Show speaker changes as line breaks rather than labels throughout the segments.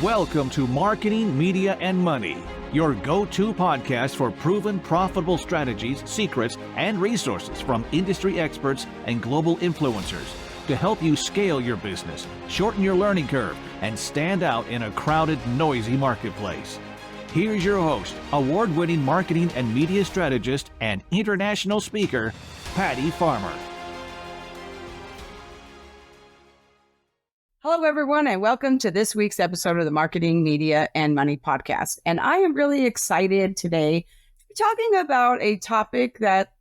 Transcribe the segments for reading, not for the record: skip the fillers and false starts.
Welcome to Marketing, Media, and Money, your go-to podcast for proven profitable strategies, secrets, and resources from industry experts and global influencers to help you scale your business, shorten your learning curve, and stand out in a crowded, noisy marketplace. Here's your host, award-winning marketing and media strategist and international speaker, Patty Farmer.
Hello, everyone, and welcome to this week's episode of the Marketing, Media, and Money podcast. And I am really excited today to be talking about a topic that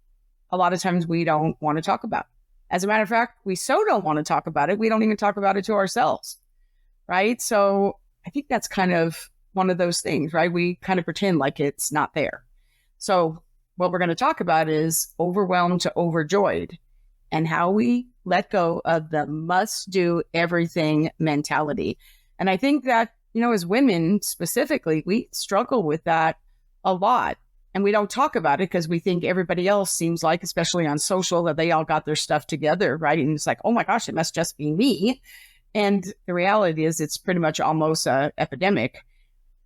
a lot of times we don't want to talk about. As a matter of fact, we so don't want to talk about it, we don't even talk about it to ourselves, right? So I think that's kind of one of those things, right? We kind of pretend like it's not there. So what we're going to talk about is overwhelmed to overjoyed and how we let go of the must-do everything mentality. And I think that, as women specifically, we struggle with that a lot. And we don't talk about it because we think everybody else seems like, especially on social, that they all got their stuff together, right? And it's like, oh my gosh, it must just be me. And the reality is it's pretty much almost an epidemic,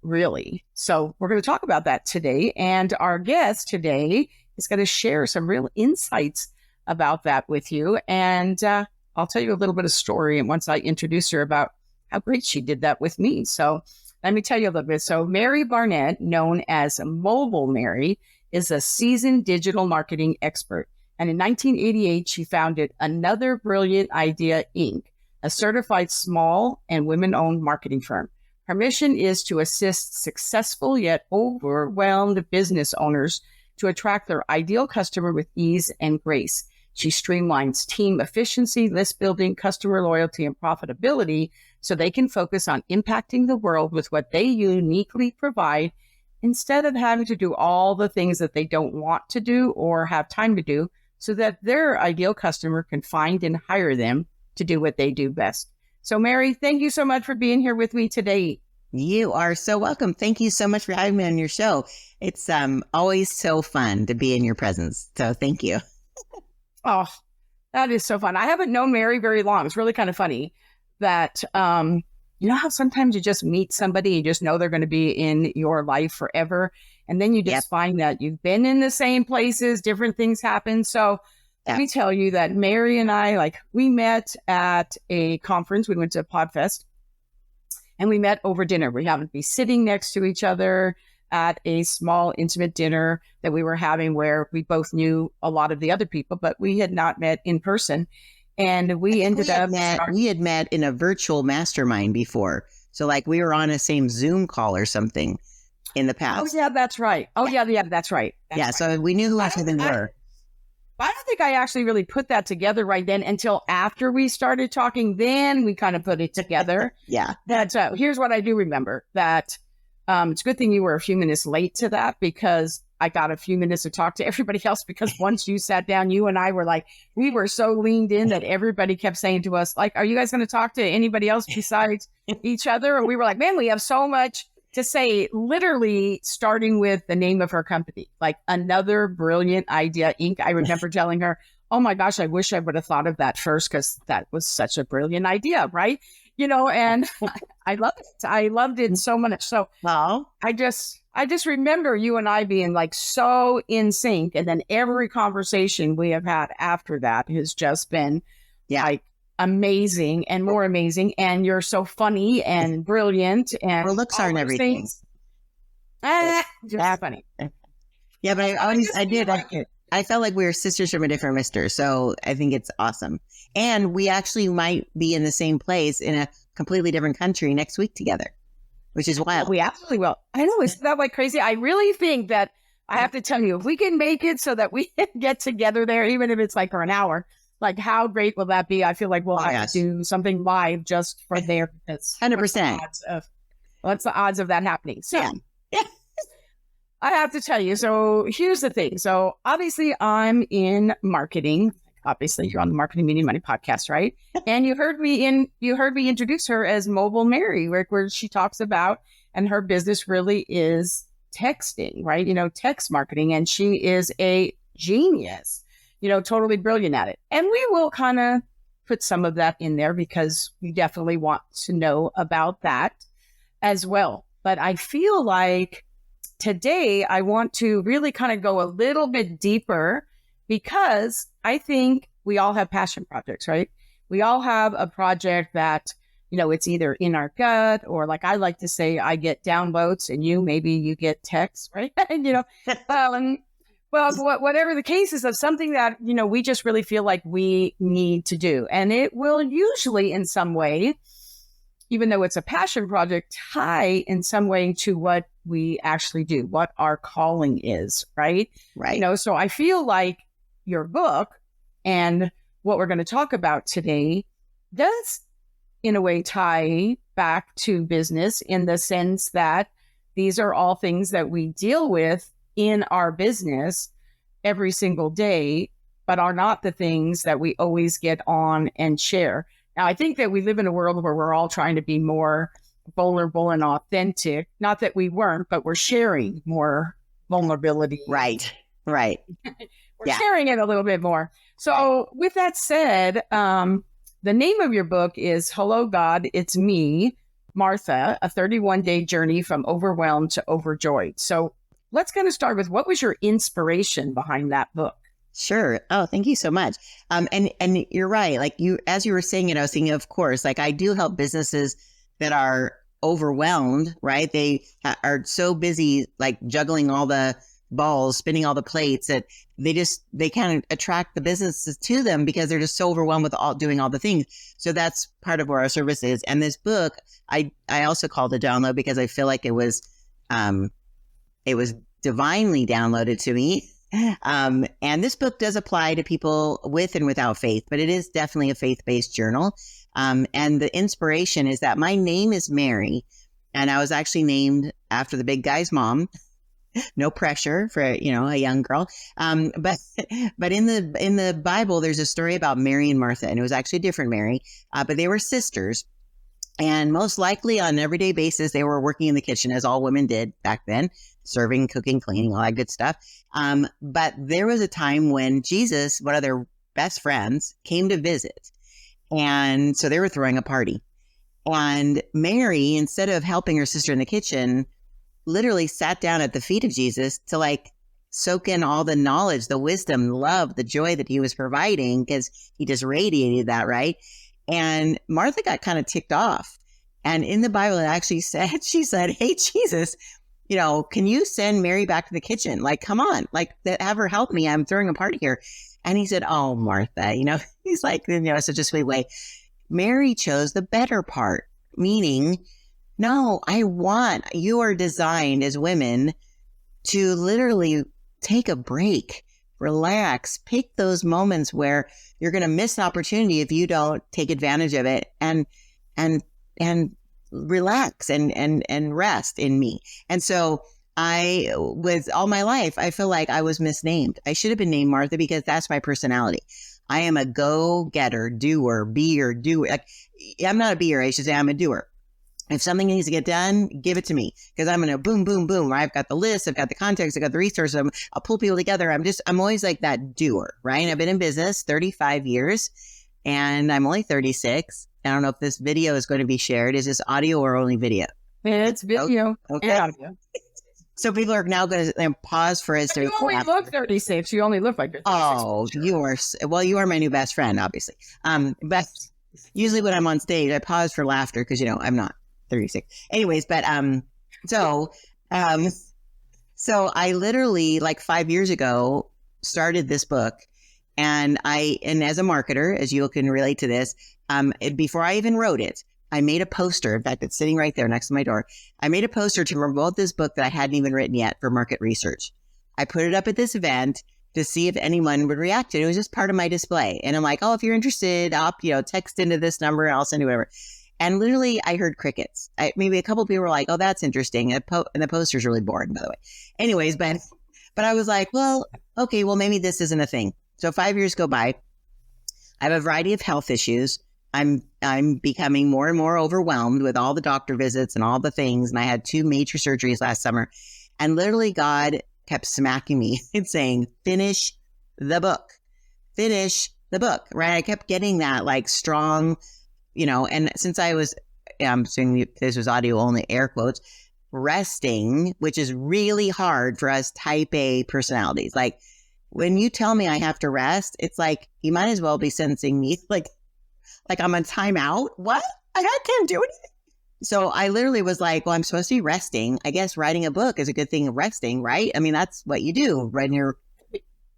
really. So we're going to talk about that today. And our guest today is going to share some real insights about that with you. And I'll tell you a little bit of story. And once I introduce her about how great she did that with me. So let me tell you a little bit. So Mary Barnett, known as Mobile Mary, is a seasoned digital marketing expert. And in 1988, she founded Another Brilliant Idea, Inc., a certified small and women-owned marketing firm. Her mission is to assist successful yet overwhelmed business owners to attract their ideal customer with ease and grace. She streamlines team efficiency, list building, customer loyalty, and profitability so they can focus on impacting the world with what they uniquely provide instead of having to do all the things that they don't want to do or have time to do so that their ideal customer can find and hire them to do what they do best. So Mary, thank you so much for being here with me today.
You are so welcome. Thank you so much for having me on your show. It's always so fun to be in your presence. So thank you.
Oh, that is so fun. I haven't known Mary very long. It's really kind of funny that, you know how sometimes you just meet somebody, you just know they're going to be in your life forever. And then you just find that you've been in the same places, different things happen. So let me tell you that Mary and I, we met at a conference. We went to PodFest and we met over dinner. We happened to be sitting next to each other at a small, intimate dinner that we were having where we both knew a lot of the other people, but we had not met in person. And we had
met in a virtual mastermind before. So we were on a same Zoom call or something in the past.
Oh, yeah, that's right. Oh, yeah, that's right. That's right.
So we knew who each other were.
I don't think I actually really put that together right then until after we started talking. Then we kind of put it together.
Yeah.
That here's what I do remember, that it's a good thing you were a few minutes late to that because I got a few minutes to talk to everybody else, because once you sat down, you and I were we were so leaned in that everybody kept saying to us, are you guys going to talk to anybody else besides each other? And we were like, man, we have so much to say, literally starting with the name of her company, Another Brilliant Idea, Inc. I remember telling her, oh my gosh, I wish I would have thought of that first because that was such a brilliant idea, right? And I loved it. I loved it so much. So I just remember you and I being so in sync. And then every conversation we have had after that has just been amazing and more amazing. And you're so funny and brilliant and
her looks aren't everything.
Just funny.
Yeah, but I felt like we were sisters from a different mister. So I think it's awesome. And we actually might be in the same place in a completely different country next week together, which is wild.
We absolutely will. I know. Isn't that crazy? I really think that I have to tell you, if we can make it so that we can get together there, even if it's for an hour, how great will that be? I feel like we'll have to do something live just for there.
100%.
What's the odds of that happening? So
yeah.
I have to tell you. So here's the thing. So obviously I'm in marketing. Obviously you're on the Marketing, Media, Money podcast, right? And you heard me introduce her as Mobile Mary, where she talks about, and her business really is texting, right? Text marketing. And she is a genius, totally brilliant at it. And we will kind of put some of that in there because we definitely want to know about that. as well. But I feel like today I want to really kind of go a little bit deeper, because I think we all have passion projects, right? We all have a project that, it's either in our gut, or like I like to say, I get downloads and maybe you get texts, right? And, well, whatever the case is, of something that, we just really feel like we need to do. And it will usually in some way, even though it's a passion project, tie in some way to what we actually do, what our calling is, right?
Right.
So I feel like your book and what we're going to talk about today does, in a way, tie back to business, in the sense that these are all things that we deal with in our business every single day, but are not the things that we always get on and share. Now, I think that we live in a world where we're all trying to be more vulnerable and authentic. Not that we weren't, but we're sharing more vulnerability.
Right.
We're sharing it a little bit more. So with that said, the name of your book is Hello, God, It's Me, Martha, a 31-day journey from overwhelmed to overjoyed. So let's kind of start with, what was your inspiration behind that book?
Sure. Oh, thank you so much. And you're right. Like as you were saying it, I was thinking, of course, like I do help businesses that are overwhelmed, right? They are so busy, like juggling all the balls, spinning all the plates, that they can't attract the businesses to them because they're just so overwhelmed with doing all the things. So that's part of where our service is. And this book, I also called a download because I feel like it was divinely downloaded to me. And this book does apply to people with and without faith, but it is definitely a faith-based journal. And the inspiration is that my name is Mary, and I was actually named after the big guy's mom. No pressure for, a young girl. But in the Bible, there's a story about Mary and Martha, and it was actually a different Mary, but they were sisters. And most likely on an everyday basis, they were working in the kitchen, as all women did back then, serving, cooking, cleaning, all that good stuff. But there was a time when Jesus, one of their best friends, came to visit. And so they were throwing a party. And Mary, instead of helping her sister in the kitchen, literally sat down at the feet of Jesus to soak in all the knowledge, the wisdom, the love, the joy that he was providing, because he just radiated that, right? And Martha got kind of ticked off. And in the Bible, it actually said, she said, "Hey, Jesus, can you send Mary back to the kitchen? Come on, have her help me. I'm throwing a party here." And he said, "Oh, Martha," he's like, such a sweet way. Mary chose the better part, meaning, no, you are designed as women to literally take a break, relax, pick those moments where you're going to miss an opportunity if you don't take advantage of it, and relax and rest in me. And so with all my life, I feel like I was misnamed. I should have been named Martha because that's my personality. I am a go-getter, doer, beer, doer. I'm not a beer, I should say I'm a doer. If something needs to get done, give it to me, because I'm going to boom, boom, boom. Right? I've got the list, I've got the context, I've got the resources. I'll pull people together. I'm always like that doer, right? And I've been in business 35 years and I'm only 36. I don't know if this video is going to be shared. Is this audio or only video?
It's video
okay.
and audio.
So people are now going to pause for us to.
You only look 36. You only look like you're 36.
Oh, you are my new best friend, obviously. But usually when I'm on stage, I pause for laughter because I'm not 36. Anyways, but so I literally 5 years ago started this book, and as a marketer, as you can relate to this, before I even wrote it, I made a poster. In fact, it's sitting right there next to my door. I made a poster to promote this book that I hadn't even written yet for market research. I put it up at this event to see if anyone would react to it. It was just part of my display. And I'm like, "Oh, if you're interested, text into this number and I'll send you whatever." And literally I heard crickets. Maybe a couple of people were like, "Oh, that's interesting." And the poster's really boring, by the way. Anyways, but I was like, well, okay, well, maybe this isn't a thing. So 5 years go by. I have a variety of health issues. I'm becoming more and more overwhelmed with all the doctor visits and all the things. And I had 2 major surgeries last summer. And literally God kept smacking me and saying, finish the book, right? I kept getting that strong, and since I was I'm assuming this was audio only, air quotes, resting, which is really hard for us type A personalities. Like when you tell me I have to rest, it's like, you might as well be sentencing me like I'm on timeout. What? I can't do anything. So I literally was like, well, I'm supposed to be resting. I guess writing a book is a good thing of resting, right? I mean, that's what you do when you're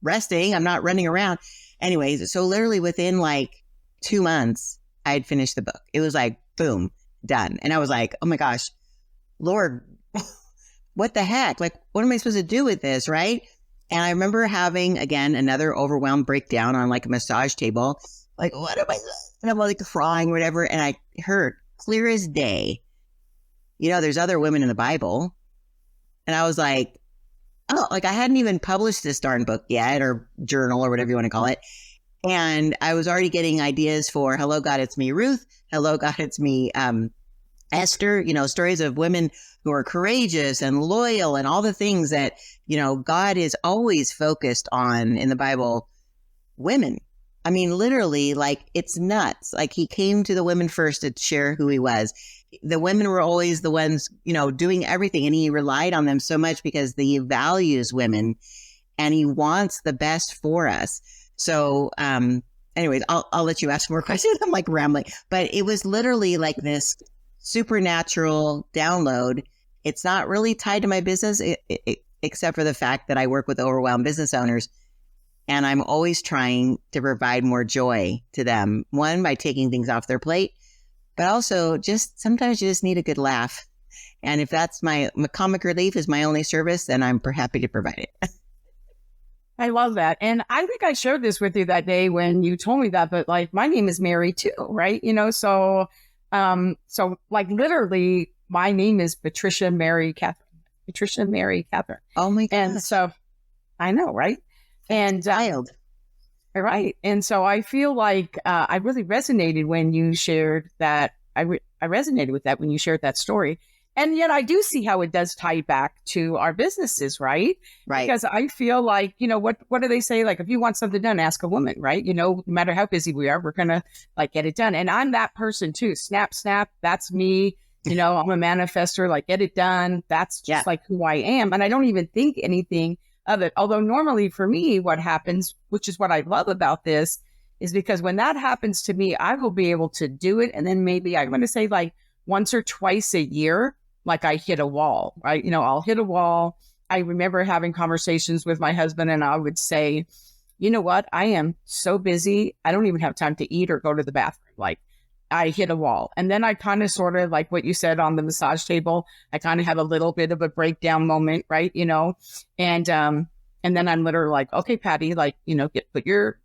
resting. I'm not running around. Anyways, so literally within like 2 months, I had finished the book. It was like, boom, done. And I was like, oh my gosh, Lord, what the heck? Like, what am I supposed to do with this, right? And I remember having, again, another overwhelmed breakdown on like a massage table. Like, what am I? And I'm like crying or whatever. And I heard clear as day, there's other women in the Bible. And I was like, oh, like I hadn't even published this darn book yet, or journal, or whatever you want to call it. And I was already getting ideas for Hello, God, It's Me, Ruth. Hello, God, It's Me, Esther, stories of women who are courageous and loyal and all the things that, God is always focused on in the Bible. Women. I mean, literally, like, it's nuts. Like, he came to the women first to share who he was. The women were always the ones, doing everything. And he relied on them so much because he values women and he wants the best for us. So, anyways, I'll let you ask more questions. I'm like rambling, but it was literally like this supernatural download. It's not really tied to my business, except for the fact that I work with overwhelmed business owners. And I'm always trying to provide more joy to them. One, by taking things off their plate, but also just sometimes you just need a good laugh. And if that's my comic relief is my only service, then I'm happy to provide it.
I love that. And I think I shared this with you that day when you told me that, but like my name is Mary too, right? So like literally my name is Patricia Mary Catherine.
Oh my God.
And so I know, right? And
child.
Right. And so I feel like I really resonated when you shared that. I resonated with that when you shared that story. And yet I do see how it does tie back to our businesses, right?
Right.
Because I feel like, what do they say? Like, if you want something done, ask a woman, right? No matter how busy we are, we're going to like get it done. And I'm that person too. Snap, snap. That's me. I'm a manifester, like get it done. That's just like who I am. And I don't even think anything of it. Although normally for me, what happens, which is what I love about this, is because when that happens to me, I will be able to do it. And then maybe I'm going to say like once or twice a year, like I hit a wall, right? I'll hit a wall. I remember having conversations with my husband and I would say, you know what? I am so busy. I don't even have time to eat or go to the bathroom. Like I hit a wall. And then I kind of sort of like what you said on the massage table, I kind of have a little bit of a breakdown moment, right? And then I'm literally like, okay, Patty, like, put your,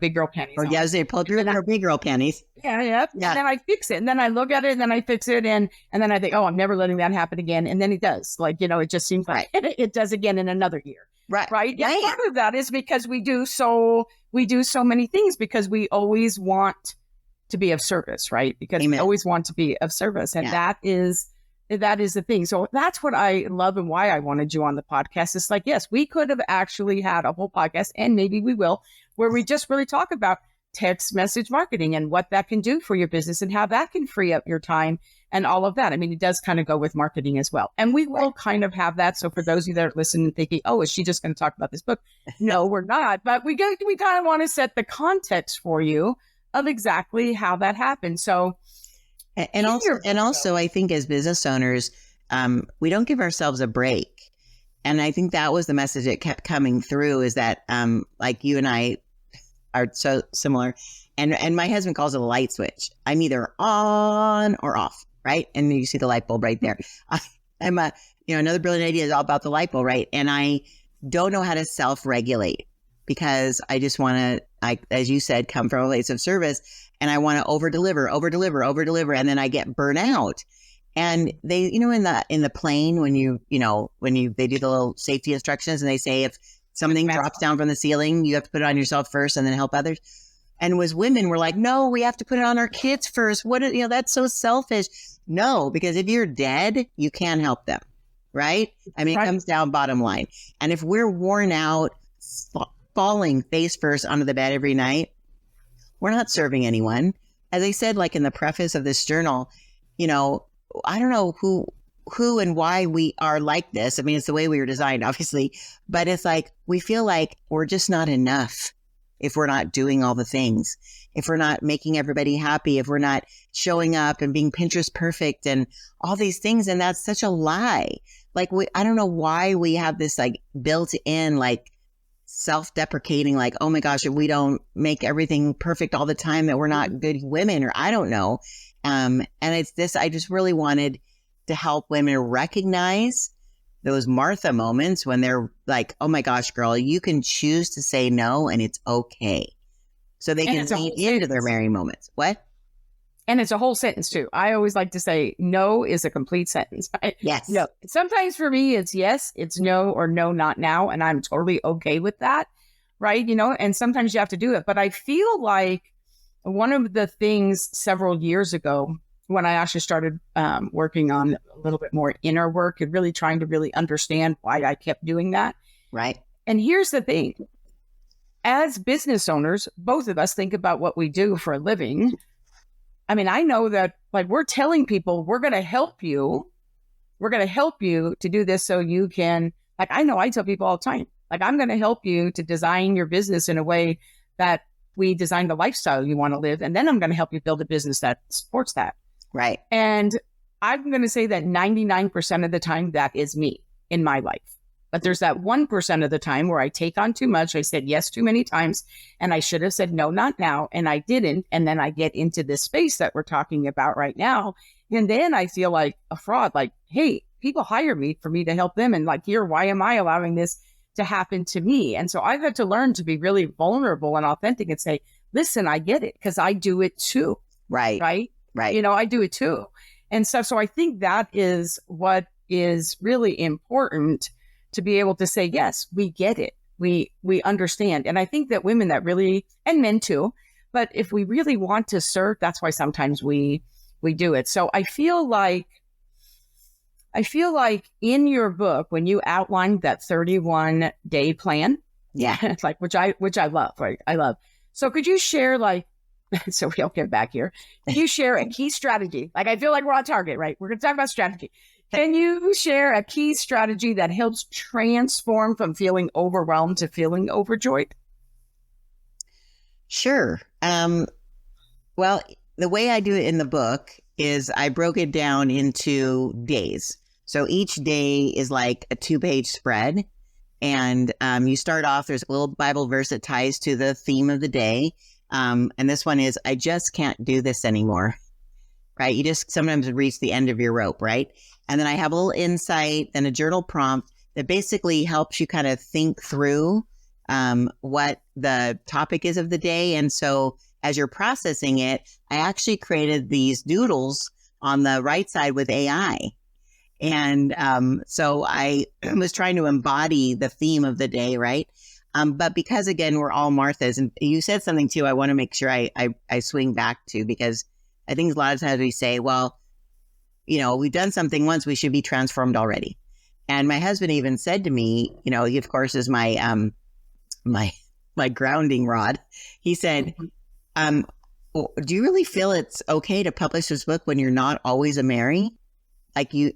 big girl panties on.
Yeah, they pulled your big girl panties.
Yeah. And then I fix it. And then I look at it and then I fix it. And then I think, oh, I'm never letting that happen again. And then it does. Like, it just seems like it does again in another year.
Right.
Right. Yeah. Part of that is because we do so many things because we always want to be of service, right? Because we always want to be of service. And that is the thing. So that's what I love and why I wanted you on the podcast. It's like, yes, we could have actually had a whole podcast, and maybe we will, where we just really talk about text message marketing and what that can do for your business and how that can free up your time and all of that. I mean, it does kind of go with marketing as well. And we will kind of have that. So for those of you that are listening thinking, oh, is she just going to talk about this book? No, we're not. But we kind of want to set the context for you of exactly how that happened. So,
and also, I think as business owners, we don't give ourselves a break. And I think that was the message that kept coming through is that, like you and I are so similar, and my husband calls it a light switch. I'm either on or off, right? And you see the light bulb right there. I'm another brilliant idea is all about the light bulb, right? And I don't know how to self-regulate because I just want to, as you said, come from a place of service, and I want to over deliver, and then I get burnt out. And they, in the plane when they do the little safety instructions and they say if something drops down from the ceiling, you have to put it on yourself first and then help others. And as women, we're like, no, we have to put it on our kids first. That's so selfish. No, because if you're dead, you can't help them, right? I mean, it comes down bottom line. And if we're worn out, falling face first onto the bed every night, we're not serving anyone. As I said, like in the preface of this journal, I don't know who and why we are like this. I mean, it's the way we were designed, obviously, but it's like, we feel like we're just not enough if we're not doing all the things, if we're not making everybody happy, if we're not showing up and being Pinterest perfect and all these things. And that's such a lie. Like, I don't know why we have this like built in, like self-deprecating, like, oh my gosh, if we don't make everything perfect all the time, that we're not good women, or I don't know. And it's this, I just really wanted to help women recognize those Martha moments when they're like, oh my gosh, girl, you can choose to say no and it's okay. So they can lean into their Mary moments. What?
And it's a whole sentence too. I always like to say no is a complete sentence.
Yes.
No. Sometimes for me, it's yes, it's no, or no, not now. And I'm totally okay with that. Right. And sometimes you have to do it. But I feel like one of the things several years ago, when I actually started working on a little bit more inner work and really trying to really understand why I kept doing that.
Right.
And here's the thing. As business owners, both of us think about what we do for a living. I mean, I know that like we're telling people we're going to help you. We're going to help you to do this so you can, like, I know I tell people all the time, like, I'm going to help you to design your business in a way that we design the lifestyle you want to live. And then I'm going to help you build a business that supports that.
Right.
And I'm going to say that 99% of the time, that is me in my life. But there's that 1% of the time where I take on too much. I said yes too many times, and I should have said no, not now. And I didn't. And then I get into this space that we're talking about right now. And then I feel like a fraud, like, hey, people hire me for me to help them. And like, here, why am I allowing this to happen to me? And so I've had to learn to be really vulnerable and authentic and say, listen, I get it, because I do it too.
Right.
Right.
Right.
I do it too. And so I think that is what is really important, to be able to say, yes, we get it. We understand. And I think that women that really, and men too, but if we really want to serve, that's why sometimes we do it. So I feel like in your book, when you outlined that 31-day plan,
yeah,
it's like, which I love, right? I love. So could you share, like, so we'll get back here. Can you share a key strategy? Like, I feel like we're on target, right? We're going to talk about strategy. Can you share a key strategy that helps transform from feeling overwhelmed to feeling overjoyed?
Sure. Well, the way I do it in the book is I broke it down into days. So each day is like a 2-page spread. And you start off, there's a little Bible verse that ties to the theme of the day. And this one is, I just can't do this anymore, right? You just sometimes reach the end of your rope, right? And then I have a little insight and a journal prompt that basically helps you kind of think through what the topic is of the day. And so as you're processing it, I actually created these doodles on the right side with AI. And so I was trying to embody the theme of the day, right? But because, again, we're all Marthas, and you said something too, I want to make sure I swing back to, because I think a lot of times we say, well, we've done something once, we should be transformed already. And my husband even said to me, he of course is my my grounding rod. He said, do you really feel it's okay to publish this book when you're not always a Mary? Like you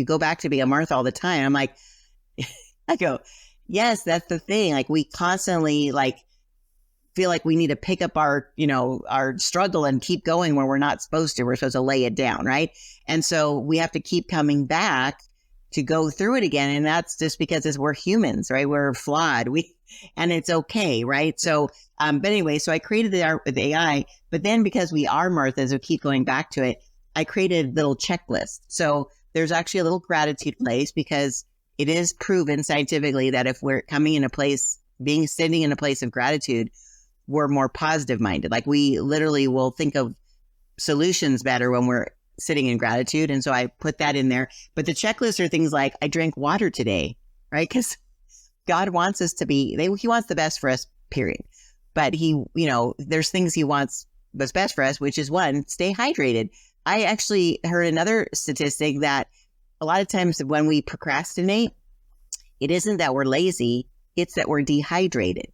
go back to being a Martha all the time. I'm like, I go, yes, that's the thing. Like, we constantly feel like we need to pick up our struggle and keep going where we're not supposed to. We're supposed to lay it down, right? And so we have to keep coming back to go through it again. And that's just because we're humans, right? We're flawed. And it's okay, right? So, but anyway, so I created the AI, but then because we are Marthas, we keep going back to it, I created a little checklist. So there's actually a little gratitude place, because it is proven scientifically that if we're sitting in a place of gratitude, we're more positive minded. Like, we literally will think of solutions better when we're sitting in gratitude. And so I put that in there. But the checklist are things like, I drank water today, right? Because God wants us to be, he wants the best for us, period. But there's things he wants what's best for us, which is, one, stay hydrated. I actually heard another statistic that a lot of times when we procrastinate, it isn't that we're lazy, it's that we're dehydrated.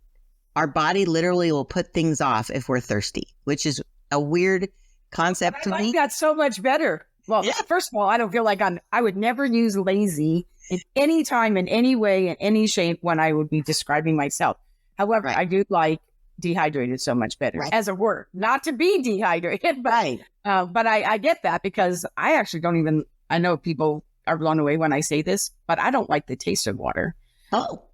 Our body literally will put things off if we're thirsty, which is a weird concept to me.
That's so much better. Well, first of all, I don't feel like I would never use lazy at any time, in any way, in any shape when I would be describing myself. However, I do like dehydrated so much better as a word, not to be dehydrated, but I get that because I actually don't even, I know people are blown away when I say this, but I don't like the taste of water.
Oh,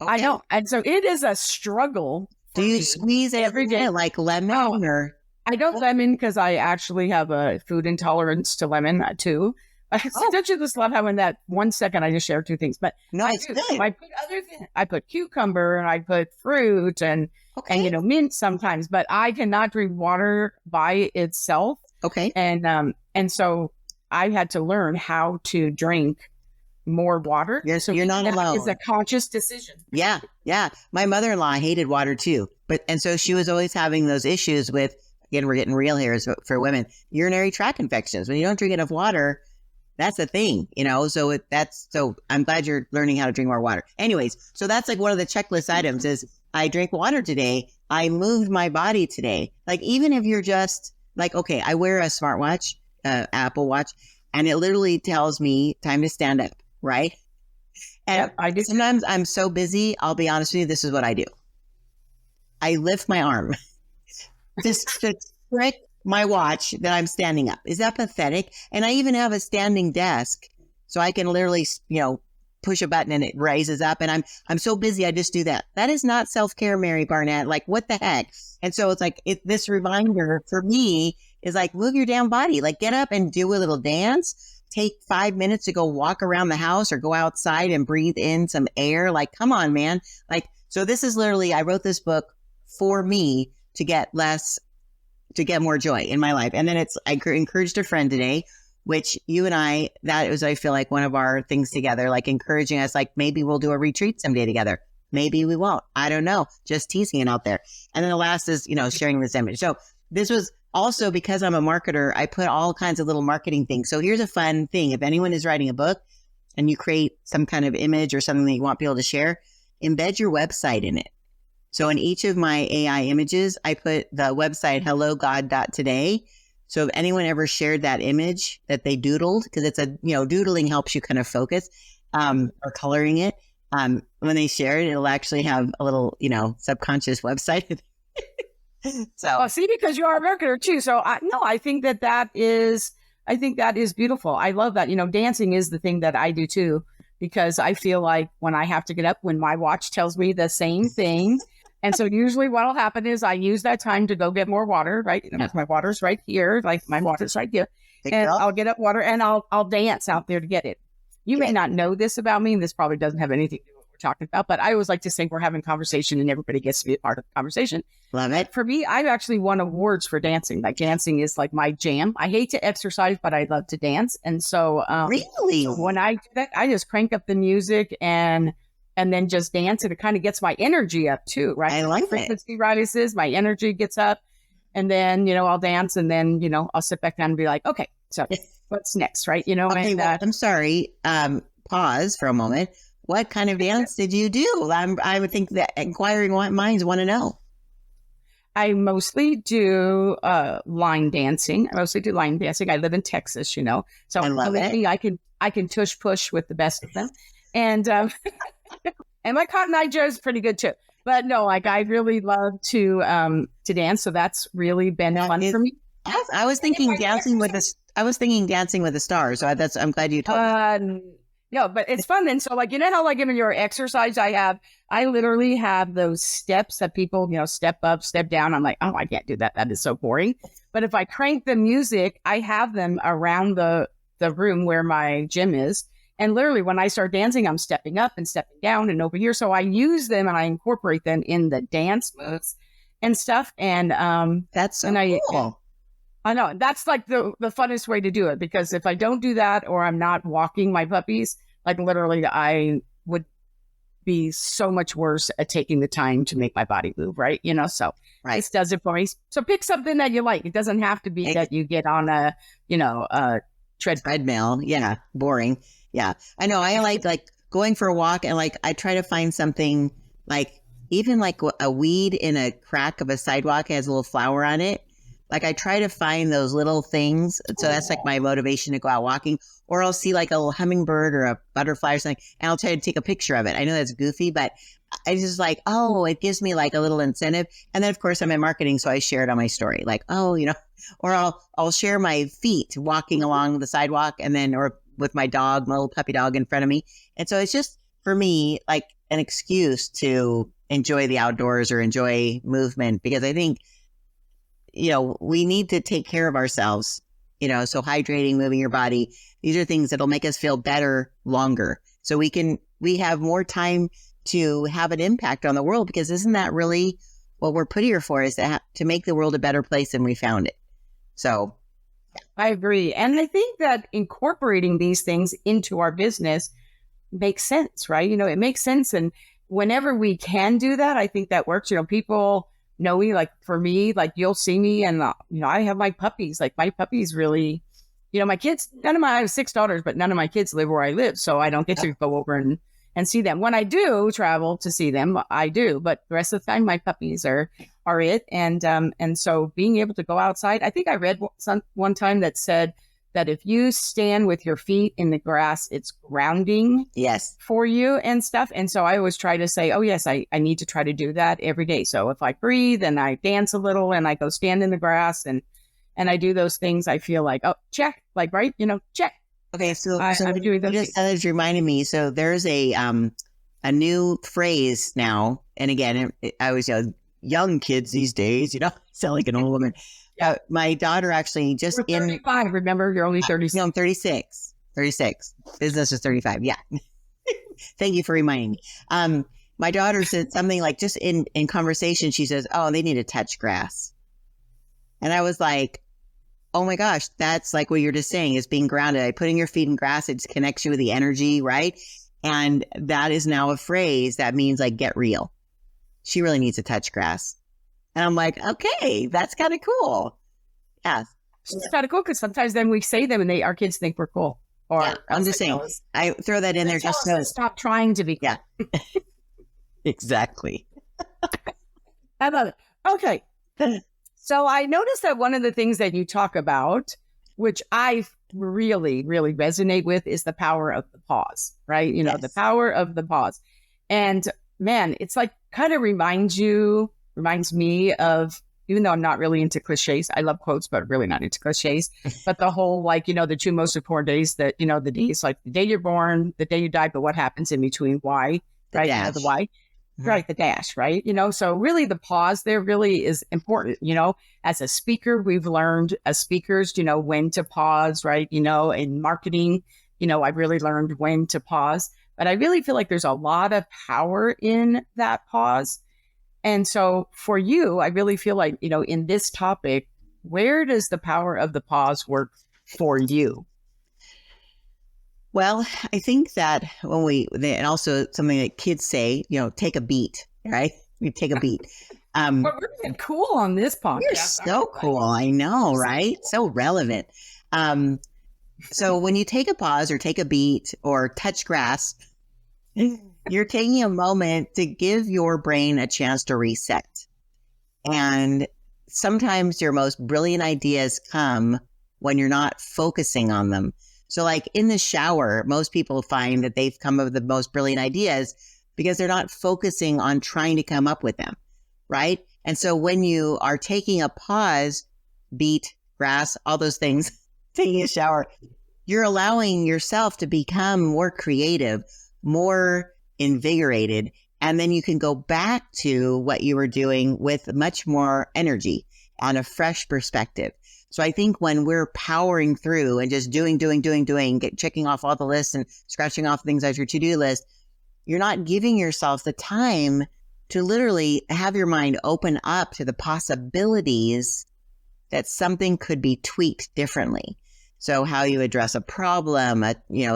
okay.
I don't. And so it is a struggle.
Do you squeeze it every day like lemon or?
I don't lemon because I actually have a food intolerance to lemon too. Don't you just love how in that 1 second I just share two things? But
no, it's good.
I put other things. I put cucumber and I put fruit and mint sometimes. But I cannot drink water by itself. Okay. And so I had to learn how to drink more water.
Yes, so you're not alone.
It's a conscious decision.
Yeah, yeah. My mother-in-law hated water too, and so she was always having those issues with. Again, we're getting real here for women. Urinary tract infections. When you don't drink enough water, that's a thing, So so I'm glad you're learning how to drink more water. Anyways, so that's like one of the checklist items is I drank water today. I moved my body today. Like even if you're just like, okay, I wear a smartwatch, Apple Watch, and it literally tells me time to stand up, right? And I do. Sometimes I'm so busy. I'll be honest with you. This is what I do. I lift my arm. Just to trick my watch that I'm standing up. Is that pathetic? And I even have a standing desk so I can literally, push a button and it raises up. And I'm so busy. I just do that. That is not self-care, Mary Barnett. Like what the heck? And so it's like this reminder for me is like, move your damn body, like get up and do a little dance. Take 5 minutes to go walk around the house or go outside and breathe in some air. Like, come on, man. Like, so this is literally, I wrote this book for me to get more joy in my life. And then I encouraged a friend today, which you and I feel like one of our things together, like encouraging us, like maybe we'll do a retreat someday together. Maybe we won't. I don't know. Just teasing it out there. And then the last is, sharing this image. So this was also because I'm a marketer, I put all kinds of little marketing things. So here's a fun thing. If anyone is writing a book and you create some kind of image or something that you want people to share, embed your website in it. So in each of my AI images, I put the website hellogod.today. So if anyone ever shared that image that they doodled, because it's doodling helps you kind of focus, or coloring it. When they share it, it'll actually have a little, subconscious website. So
see, because you are a marketer too. So I think that is beautiful. I love that. Dancing is the thing that I do too, because I feel like when I have to get up, when my watch tells me the same thing. And so usually what'll happen is I use that time to go get more water, right? My water's right here, like my water's right here. And I'll get up water and I'll dance out there to get it. You may not know this about me, and this probably doesn't have anything to do with what we're talking about, but I always like to say we're having conversation and everybody gets to be a part of the conversation.
Love it.
For me, I've actually won awards for dancing. Like dancing is like my jam. I hate to exercise, but I love to dance. And so
really,
when I do that, I just crank up the music and then just dance, and it kind of gets my energy up too, right?
I like
frequency rises, my energy gets up, and then I'll dance, and then I'll sit back down and be like, okay, so what's next, right?
Okay, well, I'm sorry. Pause for a moment. What kind of dance did you do? I would think that inquiring minds want to know.
I mostly do line dancing. I live in Texas, so
I love it.
I can tush push with the best of them, and and my Cotton Eye Joe is pretty good too. But no, like I really love to dance, so that's really been fun for me.
I was thinking dancing with the stars. So I'm glad you told me.
No, but it's fun. And so like, how like in your exercise, I literally have those steps that people, step up, step down. I'm like, oh, I can't do that. That is so boring. But if I crank the music, I have them around the room where my gym is. And literally when I start dancing, I'm stepping up and stepping down and over here. So I use them and I incorporate them in the dance moves and stuff. And
that's so cool.
I know that's like the funnest way to do it, because if I don't do that or I'm not walking my puppies, like literally I would be so much worse at taking the time to make my body move. Right. So this does it for me. So pick something that you like. It doesn't have to be that you get on a
treadmill. Yeah. Boring. Yeah. I know. I like going for a walk, and like I try to find something like even like a weed in a crack of a sidewalk has a little flower on it. Like I try to find those little things. So that's like my motivation to go out walking, or I'll see like a little hummingbird or a butterfly or something, and I'll try to take a picture of it. I know that's goofy, but I just like, oh, it gives me like a little incentive. And then of course I'm in marketing, so I share it on my story, like, oh, or I'll share my feet walking along the sidewalk, and then, or with my dog, my little puppy dog in front of me. And so it's just for me, like an excuse to enjoy the outdoors or enjoy movement, because I think, we need to take care of ourselves, so hydrating, moving your body, these are things that'll make us feel better longer. So we have more time to have an impact on the world, because isn't that really what we're put here for, is to make the world a better place than we found it. So
I agree. And I think that incorporating these things into our business makes sense, right? It makes sense. And whenever we can do that, I think that works. People know me, like for me, like you'll see me and, I have my puppies, like my puppies really, my kids, I have 6 daughters, but none of my kids live where I live. So I don't get to go over and see them. When I do travel to see them, I do, but the rest of the time my puppies are it. And so being able to go outside, I think I read one time that said that if you stand with your feet in the grass, it's grounding for you and stuff. And so I always try to say, oh yes, I need to try to do that every day. So if I breathe and I dance a little and I go stand in the grass and I do those things, I feel like, oh, check, like, right. Check.
Okay. So
I'm doing those
just that reminded me. So there's a new phrase now. And again, I was young kids these days, sound like an old woman. My daughter actually just
We're 35. Remember, you're only 36.
No, I'm 36. 36. Business is 35. Yeah. Thank you for reminding me. My daughter said something like, just in conversation, she says, oh, they need to touch grass. And I was like, oh my gosh, that's like what you're just saying, is being grounded. Like putting your feet in grass, it just connects you with the energy, right? And that is now a phrase that means like, get real. She really needs to touch grass. And I'm like, okay, that's kind of cool. Yeah.
It's kind of cool, because sometimes then we say them and our kids think we're cool. Or
yeah, I'm just saying, I throw that in there just so.
Stop trying to be cool.
Yeah. Exactly.
I love it. Okay. So I noticed that one of the things that you talk about, which I really, really resonate with, is the power of the pause, right? The power of the pause. And man, it's like kind of reminds me of, even though I'm not really into cliches, I love quotes, but really not into cliches, but the whole, like, the 2 most important days that, the days, like the day you're born, the day you die, but what happens in between, why, right? The why, right? The dash, right? So really the pause there really is important. As a speaker, we've learned as speakers, when to pause, right? In marketing, I've really learned when to pause, but I really feel like there's a lot of power in that pause. And so for you, I really feel like, in this topic, where does the power of the pause work for you?
Well, I think that and also something that kids say, take a beat, right? You take a beat.
But we're getting cool on this podcast.
You're so cool. I know, right? So relevant. So when you take a pause or take a beat or touch grass, you're taking a moment to give your brain a chance to reset. And sometimes your most brilliant ideas come when you're not focusing on them. So like in the shower, most people find that they've come up with the most brilliant ideas because they're not focusing on trying to come up with them, right? And so when you are taking a pause, beat, grass, all those things, taking a shower, you're allowing yourself to become more creative, more invigorated, and then you can go back to what you were doing with much more energy and a fresh perspective. So I think when we're powering through and just doing, checking off all the lists and scratching off things off your to-do list, you're not giving yourself the time to literally have your mind open up to the possibilities that something could be tweaked differently. So how you address a problem,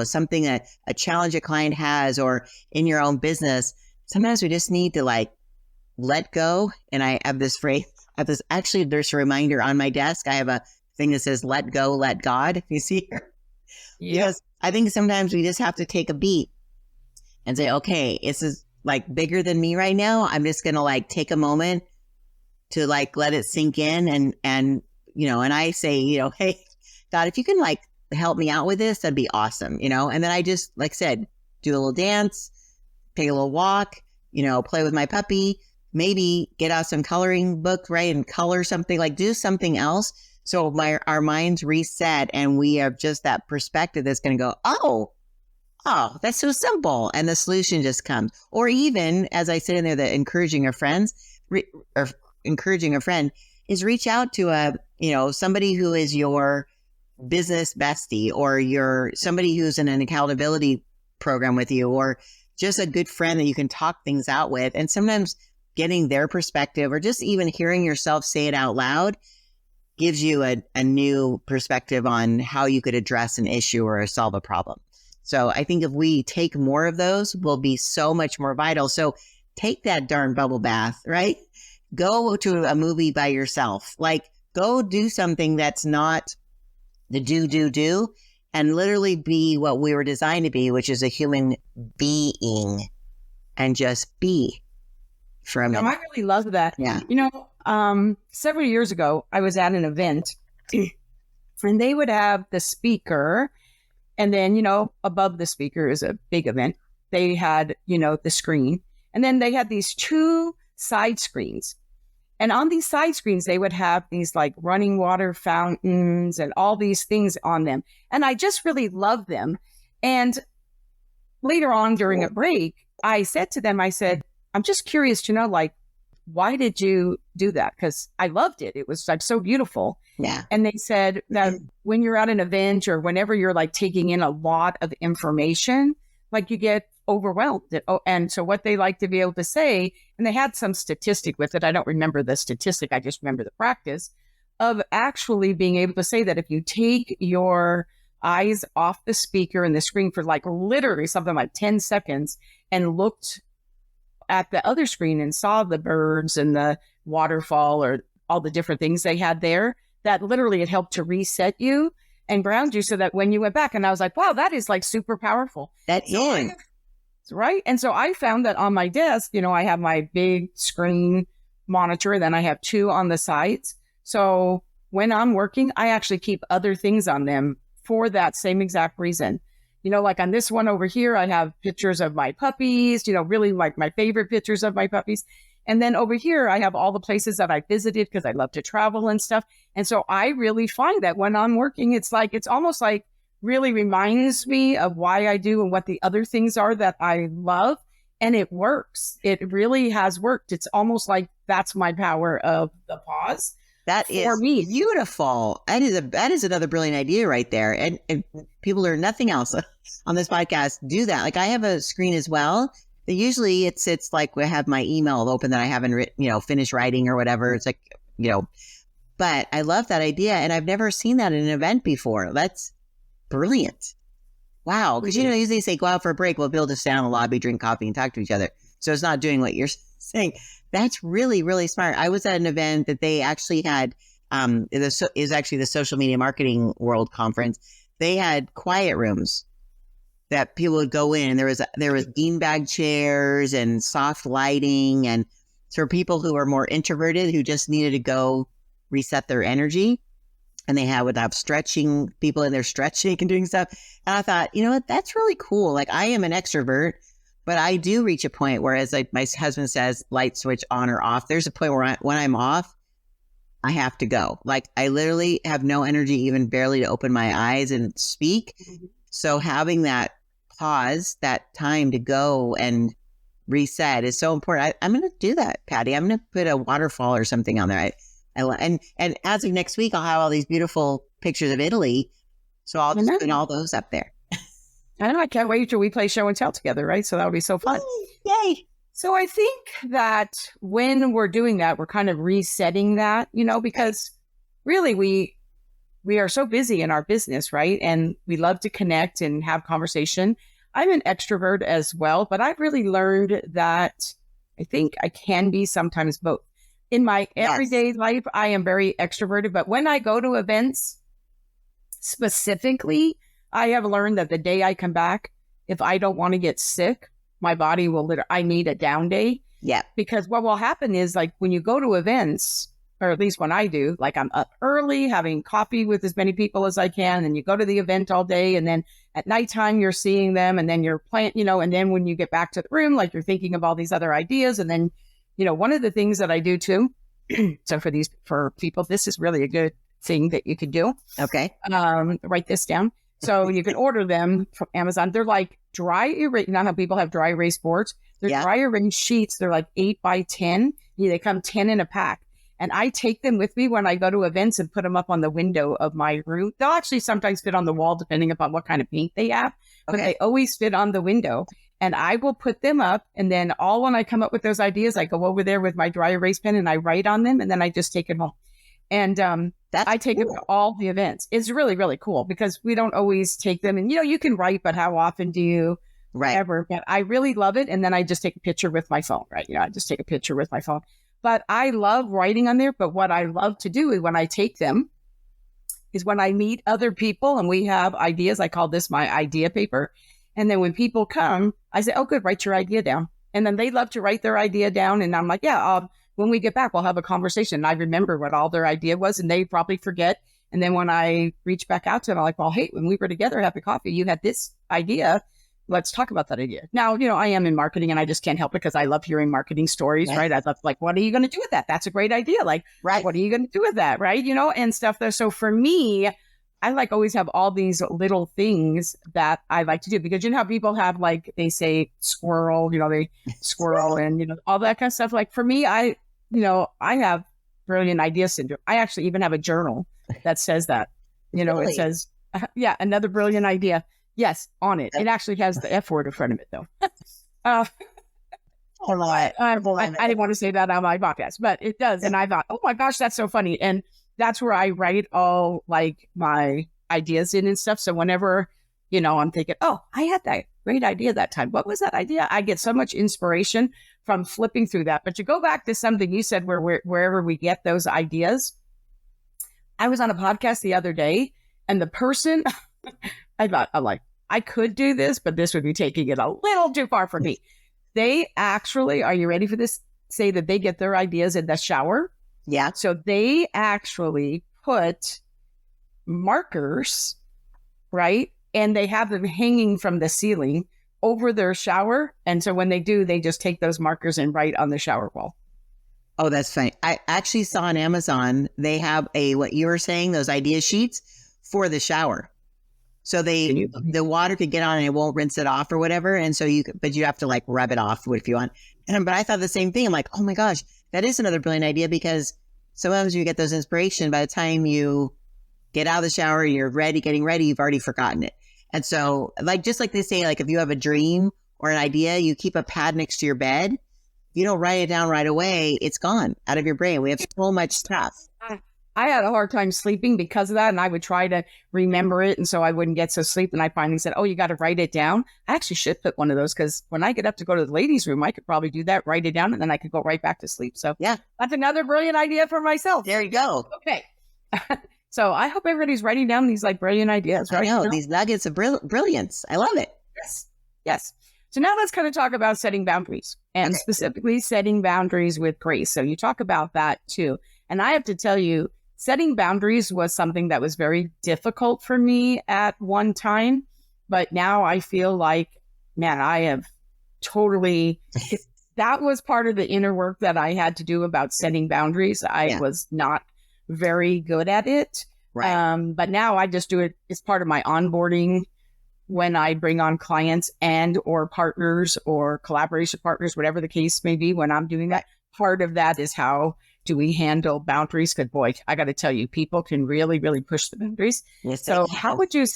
something that a challenge a client has, or in your own business, sometimes we just need to like let go. And I have this phrase, actually, there's a reminder on my desk. I have a thing that says, let go, let God, if you see here.
Yeah.
Because I think sometimes we just have to take a beat and say, okay, this is like bigger than me right now. I'm just going to like take a moment to like let it sink in and and I say, hey, God, if you can like help me out with this, that'd be awesome, and then I just, like I said, do a little dance, take a little walk, play with my puppy, maybe get out some coloring book, right? And color something, like do something else. So our minds reset and we have just that perspective that's going to go, oh, that's so simple. And the solution just comes. Or even, as I said in there, the encouraging of friends, or encouraging a friend is reach out to somebody who is your business bestie, or somebody who's in an accountability program with you, or just a good friend that you can talk things out with. And sometimes getting their perspective, or just even hearing yourself say it out loud, gives you a new perspective on how you could address an issue or solve a problem. So I think if we take more of those, we'll be so much more vital. So take that darn bubble bath, right? Go to a movie by yourself. Like, go do something that's not the do, and literally be what we were designed to be, which is a human being, and just be for a minute.
I really love that.
Yeah.
Several years ago, I was at an event and they would have the speaker, and then, above the speaker is a big event. They had, the screen, and then they had these 2 side screens. And on these side screens, they would have these like running water fountains and all these things on them. And I just really loved them. And later on during a break, I said to them, I'm just curious to know, like, why did you do that? Because I loved it. It was like so beautiful.
Yeah.
And they said that when you're at an event or whenever you're like taking in a lot of information, like you get overwhelmed. And so what they like to be able to say, and they had some statistic with it. I don't remember the statistic. I just remember the practice of actually being able to say that if you take your eyes off the speaker and the screen for like literally something like 10 seconds and looked at the other screen and saw the birds and the waterfall or all the different things they had there, that literally it helped to reset you and ground you so that when you went back, and I was like, wow, that is like super powerful.
That is.
Right. And so I found that on my desk, I have my big screen monitor, then I have 2 on the sides. So when I'm working, I actually keep other things on them for that same exact reason. Like on this one over here, I have pictures of my puppies, really like my favorite pictures of my puppies. And then over here, I have all the places that I visited because I love to travel and stuff. And so I really find that when I'm working, it's almost like really reminds me of why I do and what the other things are that I love. And it works. It really has worked. It's almost like that's my power of the pause.
That is beautiful. That is another brilliant idea right there. And people learn nothing else on this podcast. Do that. Like I have a screen as well. Usually it's like we have my email open that I haven't finished writing or whatever. It's like, but I love that idea. And I've never seen that in an event before. That's brilliant. Wow. Because, usually they say go out for a break. We'll be able to stand in the lobby, drink coffee and talk to each other. So it's not doing what you're saying. That's really, really smart. I was at an event that they actually had, is actually the Social Media Marketing World Conference. They had quiet rooms that people would go in, and there was beanbag chairs and soft lighting, and for people who are more introverted who just needed to go reset their energy. And they would have stretching, people in there stretching and doing stuff. And I thought, what, that's really cool. Like I am an extrovert, but I do reach a point where, as like my husband says, light switch on or off. There's a point where when I'm off, I have to go. Like I literally have no energy, even barely to open my eyes and speak. Mm-hmm. So having that pause, that time to go and reset is so important. I'm going to do that, Patty. I'm going to put a waterfall or something on there. And as of next week, I'll have all these beautiful pictures of Italy. So I'll just put all those up there.
I know. I can't wait till we play show and tell together, right? So that'll be so fun.
Yay.
So I think that when we're doing that, we're kind of resetting that, because really we are so busy in our business, right? And we love to connect and have conversation. I'm an extrovert as well, but I've really learned that I think I can be sometimes both. In my everyday life, I am very extroverted, but when I go to events specifically, I have learned that the day I come back, if I don't want to get sick, my body will I need a down day.
Yeah.
Because what will happen is like when you go to events or at least when I do, like I'm up early having coffee with as many people as I can. And you go to the event all day. And then at nighttime, you're seeing them and then you're playing, and then when you get back to the room, like you're thinking of all these other ideas. And then, one of the things that I do too. So for people, this is really a good thing that you could do.
Okay.
Write this down. So you can order them from Amazon. They're like dry erase. You know how people have dry erase boards? They're dry erase sheets. They're like 8 by 10. They come 10 in a pack. And I take them with me when I go to events and put them up on the window of my room. They'll actually sometimes fit on the wall depending upon what kind of paint they have, but they always fit on the window. And I will put them up. And then when I come up with those ideas, I go over there with my dry erase pen and I write on them. And then I just take it home. And I take them to all the events. It's really, really cool because we don't always take them. And, you can write, but how often do you ever? But I really love it. And then I just take a picture with my phone, right? I just take a picture with my phone. But I love writing on there. But what I love to do is when I take them is when I meet other people and we have ideas. I call this my idea paper. And then when people come, I say, oh, good, write your idea down. And then they love to write their idea down. And I'm like, when we get back, we'll have a conversation. And I remember what all their idea was, and they probably forget. And then when I reach back out to them, I'm like, well, hey, when we were together having coffee, you had this idea. Let's talk about that idea. Now, I am in marketing and I just can't help it because I love hearing marketing stories, right? I love what are you going to do with that? That's a great idea. Like, what are you going to do with that? Right. And stuff there. So for me, I always have all these little things that I like to do because how people have they say squirrel, they squirrel and, all that kind of stuff. Like for me, I have brilliant idea syndrome. I actually even have a journal that says that,
Really?
It says, another brilliant idea. Yes, on it. It actually has the F word in front of it though. I didn't want to say that on my podcast, but it does. And I thought, oh my gosh, that's so funny. And that's where I write all my ideas in and stuff. So whenever, I'm thinking, oh, I had that great idea that time. What was that idea? I get so much inspiration from flipping through that. But to go back to something you said wherever we get those ideas, I was on a podcast the other day and the person, I thought, I could do this, but this would be taking it a little too far for me. They actually, are you ready for this? Say that they get their ideas in the shower.
Yeah.
So they actually put markers, right? And they have them hanging from the ceiling over their shower. And so when they do, they just take those markers and write on the shower wall.
Oh, that's funny. I actually saw on Amazon, they have what you were saying, those idea sheets for the shower. So the water could get on and it won't rinse it off or whatever. And so but you have to rub it off if you want. But I thought the same thing. I'm like, oh my gosh, that is another brilliant idea because sometimes you get those inspiration. By the time you get out of the shower, you're getting ready, you've already forgotten it. And so just like they say, if you have a dream or an idea, you keep a pad next to your bed. If you don't write it down right away, it's gone out of your brain. We have so much stuff.
I had a hard time sleeping because of that. And I would try to remember it. And so I wouldn't get so sleep. And I finally said, oh, you got to write it down. I actually should put one of those because when I get up to go to the ladies' room, I could probably do that, write it down, and then I could go right back to sleep. So
yeah,
that's another brilliant idea for myself.
There you go.
Okay. So I hope everybody's writing down these brilliant ideas, right?
I know, these nuggets of brilliance. I love it.
Yes. So now let's kind of talk about setting boundaries and specifically setting boundaries with grace. So you talk about that too. And I have to tell you, setting boundaries was something that was very difficult for me at one time, but now I feel like, man, I have totally, that was part of the inner work that I had to do about setting boundaries. I was not very good at it.
Right.
But now I just do it. It's part of my onboarding when I bring on clients and or partners or collaboration partners, whatever the case may be, when I'm doing that. Part of that is how do we handle boundaries? Because boy, I got to tell you, people can really, really push the boundaries.
Yes,
so how do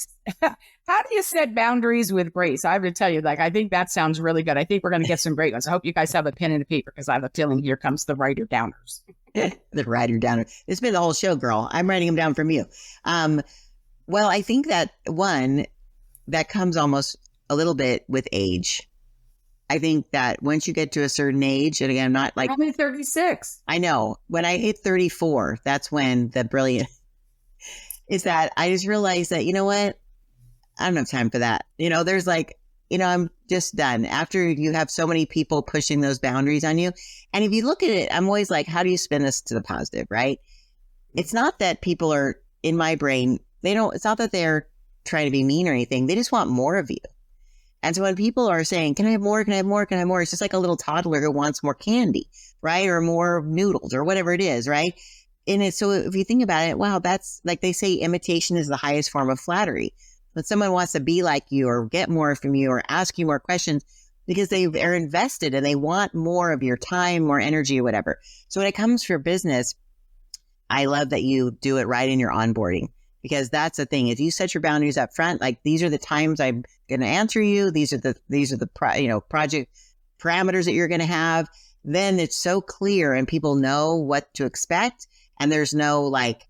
you set boundaries with grace? I have to tell you, I think that sounds really good. I think we're going to get some great ones. I hope you guys have a pen and a paper because I have a feeling here comes the writer downers.
The writer downer. It's been the whole show, girl. I'm writing them down from you. Well, I think that one that comes almost a little bit with age. I think that once you get to a certain age, and again, I'm not
I'm 36.
I know. When I hit 34, that's when the brilliant is that I just realized that, you know what? I don't have time for that. There's I'm just done after you have so many people pushing those boundaries on you. And if you look at it, I'm always like, how do you spin this to the positive, right? It's not that people are in my brain. It's not that they're trying to be mean or anything. They just want more of you. And so when people are saying, can I have more? Can I have more? Can I have more? It's just like a little toddler who wants more candy, right? Or more noodles or whatever it is, right? And so if you think about it, wow, that's like they say, imitation is the highest form of flattery. When someone wants to be like you or get more from you or ask you more questions because they are invested and they want more of your time, more energy or whatever. So when it comes for business, I love that you do it right in your onboarding, because that's the thing. If you set your boundaries up front, like these are the times I'm going to answer you. These are the project parameters that you're going to have. Then it's so clear and people know what to expect. And there's no like,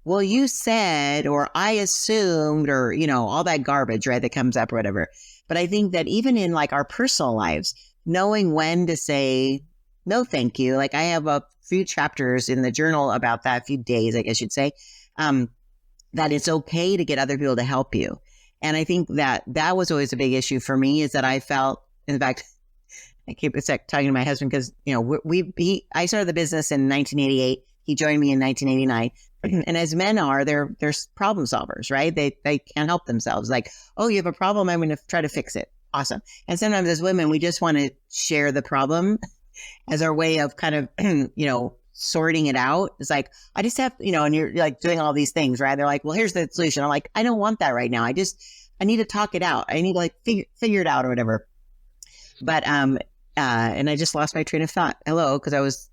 well, you said, or I assumed, or, all that garbage, right, that comes up or whatever. But I think that even in like our personal lives, knowing when to say, no, thank you. Like I have a few chapters in the journal about that, a few days, I guess you'd say, that it's okay to get other people to help you. And I think that was always a big issue for me, is that I felt, in fact, I keep talking to my husband because, I started the business in 1988. He joined me in 1989. And as men are, they're problem solvers, right? They can't help themselves. Like, oh, you have a problem, I'm going to try to fix it. Awesome. And sometimes as women, we just want to share the problem as our way of kind of, sorting it out. It's like, I just have, and you're like doing all these things, right? They're like, well, here's the solution. I'm like, I don't want that right now. I need to talk it out. I need to like figure it out or whatever. But, and I just lost my train of thought. Because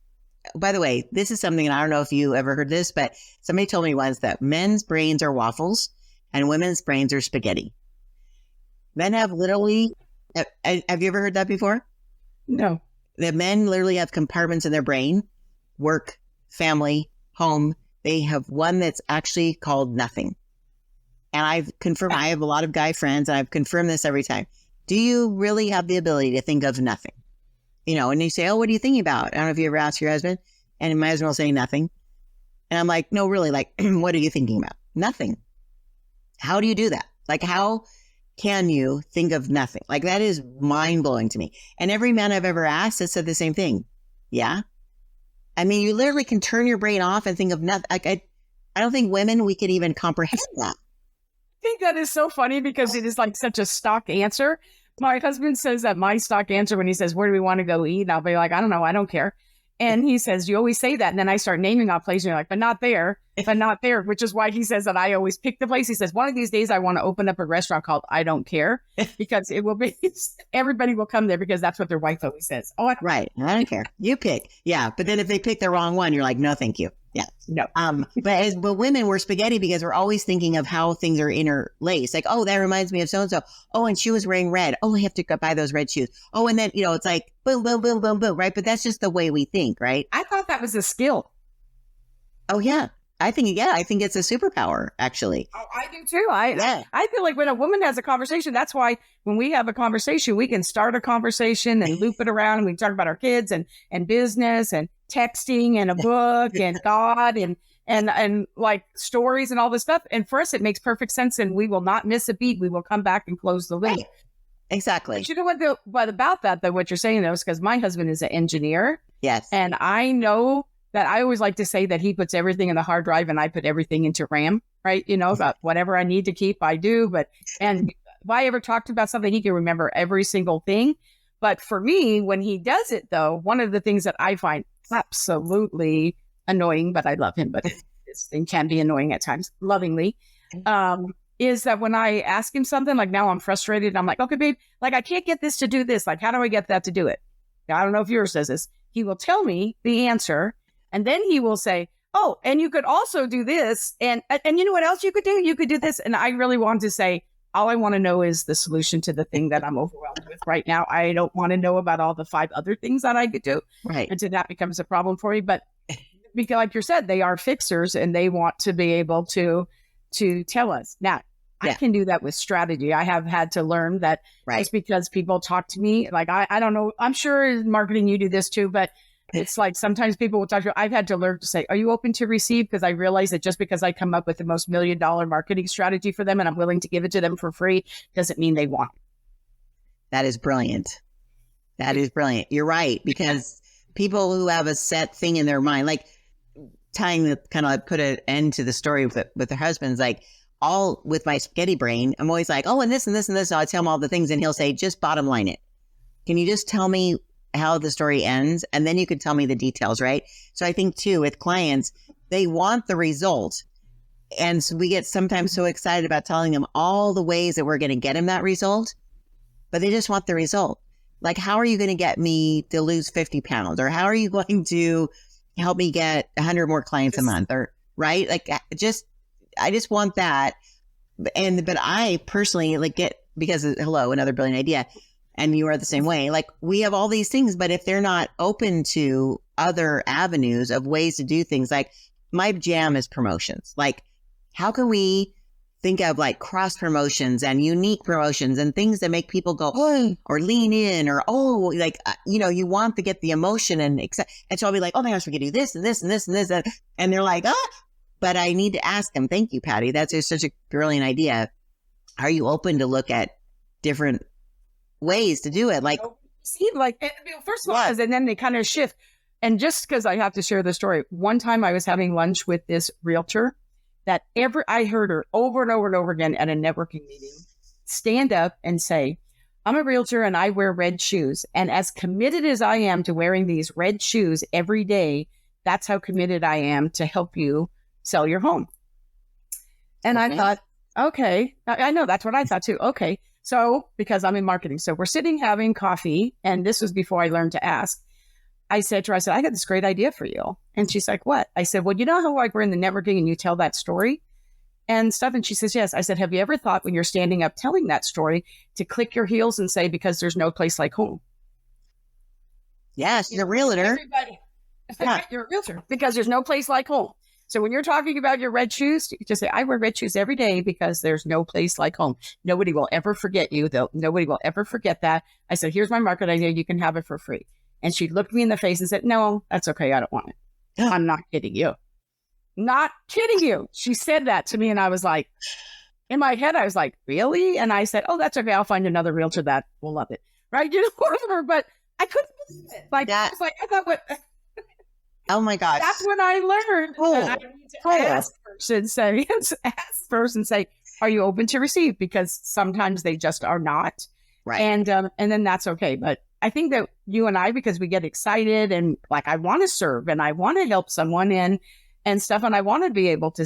by the way, this is something, and I don't know if you ever heard this, but somebody told me once that men's brains are waffles and women's brains are spaghetti. Men have literally, have you ever heard that before?
No.
The men literally have compartments in their brain, work, family, home. They have one that's actually called nothing. And I've confirmed, I have a lot of guy friends, and I've confirmed this every time. Do you really have the ability to think of nothing? And you say, oh, what are you thinking about? I don't know if you ever asked your husband, and my husband will say nothing. And I'm like, no, really, like, what are you thinking about? Nothing. How do you do that? Like, how can you think of nothing? Like, that is mind blowing to me. And every man I've ever asked has said the same thing. Yeah. I mean, you literally can turn your brain off and think of nothing. Like, I don't think women, we could even comprehend that.
I think that is so funny because it is like such a stock answer. My husband says that my stock answer when he says, where do we want to go eat? I'll be like, I don't know. I don't care. And he says, you always say that. And then I start naming off places. And you're like, but not there, which is why he says that I always pick the place. He says, one of these days I want to open up a restaurant called I Don't Care, because it will be, everybody will come there because that's what their wife always says. Oh,
right. I don't care. You pick. Yeah. But then if they pick the wrong one, you're like, no, thank you. Yeah.
No.
But women, we're spaghetti because we're always thinking of how things are interlaced. Like, oh, that reminds me of so-and-so. Oh, and she was wearing red. Oh, I have to go buy those red shoes. Oh, and then, it's like boom, boom, boom, boom, boom, right? But that's just the way we think, right?
I thought that was a skill.
Oh, yeah. I think it's a superpower, actually.
Oh, I do too. I feel like when a woman has a conversation, that's why when we have a conversation, we can start a conversation and loop it around, and we can talk about our kids and business and texting and a book and God and like stories and all this stuff. And for us, it makes perfect sense, and we will not miss a beat. We will come back and close the loop.
Right. Exactly.
But you know what about that, though, what you're saying, though, is because my husband is an engineer.
Yes.
And I know that I always like to say that he puts everything in the hard drive and I put everything into RAM, right? About whatever I need to keep, I do. And if I ever talked about something, he can remember every single thing. But for me, when he does it, though, one of the things that I find absolutely annoying, but I love him, but this thing can be annoying at times, lovingly, is that when I ask him something, like now I'm frustrated, and I'm like, okay, babe, like I can't get this to do this. Like, how do I get that to do it? Now, I don't know if yours says this. He will tell me the answer, and then he will say, oh, and you could also do this. And you know what else you could do? You could do this. And I really want to say, all I want to know is the solution to the thing that I'm overwhelmed with right now. I don't want to know about all the 5 other things that I could do.
Right.
Until that becomes a problem for me. But because, like you said, they are fixers and they want to be able to tell us. Now, I can do that with strategy. I have had to learn that just because people talk to me, like, I don't know, I'm sure in marketing you do this too, but it's like sometimes people will talk to you. I've had to learn to say, are you open to receive? Because I realize that just because I come up with the most $1 million marketing strategy for them and I'm willing to give it to them for free doesn't mean they want it.
That is brilliant. That is brilliant. You're right. Because people who have a set thing in their mind, like tying the kind of put an end to the story with their husbands, like all with my spaghetti brain, I'm always like, oh, and this and this and this. So I tell him all the things and he'll say, just bottom line it. Can you just tell me how the story ends? And then you can tell me the details, right? So I think too, with clients, they want the result. And so we get sometimes so excited about telling them all the ways that we're going to get them that result, but they just want the result. Like, how are you going to get me to lose 50 pounds? Or how are you going to help me get 100 more clients a month? Or, right? Like, I just want that. But I personally because hello, another brilliant idea. And you are the same way. Like, we have all these things, but if they're not open to other avenues of ways to do things, like my jam is promotions. Like, how can we think of like cross promotions and unique promotions and things that make people go, oh, or lean in, or, oh, like, you want to get the emotion and so I'll be like, oh my gosh, we can do this and this and this and this. And they're like, but I need to ask them. Thank you, Patty. That's just such a brilliant idea. Are you open to look at different ways to do it? Like,
see, like, first of all, and then they kind of shift. And just because I have to share the story, one time I was having lunch with this realtor that I heard her over and over and over again at a networking meeting stand up and say, I'm a realtor and I wear red shoes. And as committed as I am to wearing these red shoes every day, that's how committed I am to help you sell your home. And okay. I thought, okay, I know that's what I thought too. Okay. So, because I'm in marketing, so we're sitting having coffee, and this was before I learned to ask. I said to her, I got this great idea for you. And she's like, what? I said, well, you know how like we're in the networking and you tell that story and stuff? And she says, yes. I said, have you ever thought when you're standing up telling that story to click your heels and say, because there's no place like home?
Yes, you're a realtor.
Everybody. Yeah. You're a realtor because there's no place like home. So when you're talking about your red shoes, you just say, I wear red shoes every day because there's no place like home. Nobody will ever forget you, though. Nobody will ever forget that. I said, here's my market idea. You can have it for free. And she looked me in the face and said, no, that's okay. I don't want it. I'm not kidding you. Not kidding you. She said that to me. And I was like, in my head, I was like, really? And I said, oh, that's okay. I'll find another realtor that will love it. Right? Whatever. But I couldn't believe it. Like, that, I was like, I thought, what?
Oh my gosh.
That's when I learned that I need to ask first and say, are you open to receive? Because sometimes they just are not.
Right.
And then that's okay. But I think that you and I, because we get excited and like, I want to serve and I want to help someone and stuff. And I want to be able to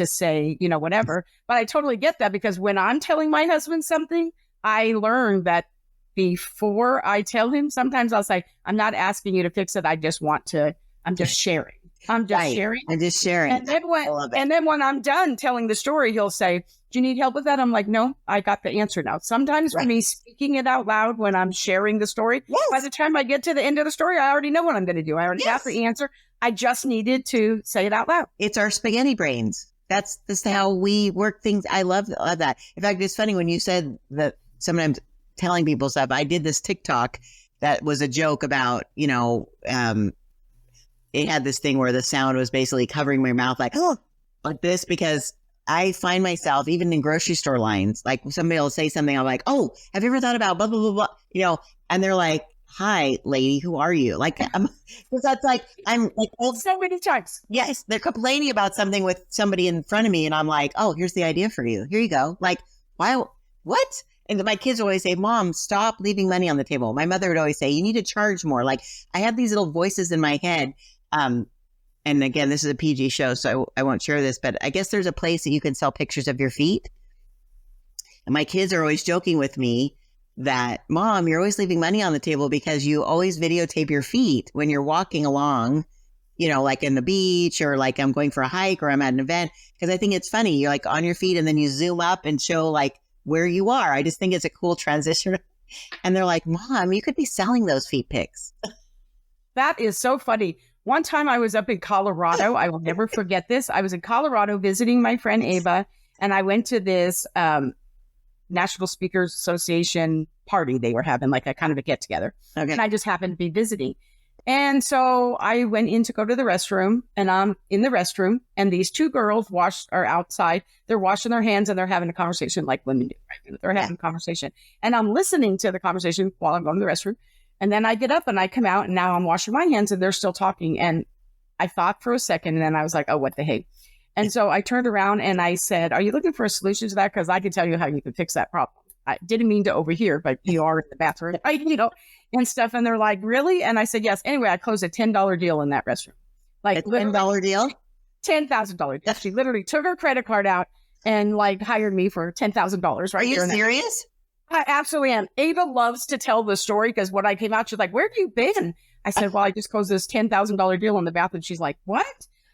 say, whatever, but I totally get that, because when I'm telling my husband something, I learned that before I tell him, sometimes I'll say, I'm not asking you to fix it. I'm just sharing. I'm just sharing. And then when I'm done telling the story, he'll say, do you need help with that? I'm like, no, I got the answer now. Sometimes for me speaking it out loud when I'm sharing the story, by the time I get to the end of the story, I already know what I'm going to do. I already have the answer. I just needed to say it out loud.
It's our spaghetti brains. That's how we work things. I love that. In fact, it's funny when you said that sometimes telling people stuff. I did this TikTok that was a joke about, it had this thing where the sound was basically covering my mouth like this, because I find myself even in grocery store lines, like somebody will say something, I'm like, oh, have you ever thought about blah, blah, blah, blah, and they're like, hi, lady, who are you? Like, because that's like, I'm like,
so many times.
Yes. They're complaining about something with somebody in front of me. And I'm like, oh, here's the idea for you. Here you go. Like, why, what? And my kids always say, Mom, stop leaving money on the table. My mother would always say, you need to charge more. Like, I have these little voices in my head. And again, this is a PG show, so I won't share this, but I guess there's a place that you can sell pictures of your feet. And my kids are always joking with me that, Mom, you're always leaving money on the table because you always videotape your feet when you're walking along, like in the beach, or like I'm going for a hike, or I'm at an event. Because I think it's funny. You're like on your feet and then you zoom up and show like where you are. I just think it's a cool transition. And they're like, Mom, you could be selling those feet pics.
That is so funny. One time I was up in Colorado. I will never forget this. I was in Colorado visiting my friend Ava, and I went to this National Speakers Association party they were having, like a kind of a get together. Okay. And I just happened to be visiting. And so I went in to go to the restroom, and I'm in the restroom, and these two girls are outside. They're washing their hands and they're having a conversation like women do, right? They're having a conversation. And I'm listening to the conversation while I'm going to the restroom. And then I get up and I come out, and now I'm washing my hands and they're still talking. And I thought for a second, and then I was like, oh, what the heck? And so I turned around and I said, are you looking for a solution to that? Because I can tell you how you can fix that problem. I didn't mean to overhear, but you are in the bathroom, and stuff. And they're like, really? And I said, yes. Anyway, I closed a $10 deal in that restroom. Like
a $10 deal?
$10,000 deal. She literally took her credit card out and like hired me for $10,000. Right?
Are you serious?
I absolutely am. Ava loves to tell the story because when I came out, she's like, where have you been? I said, well, I just closed this $10,000 deal in the bathroom. She's like, what?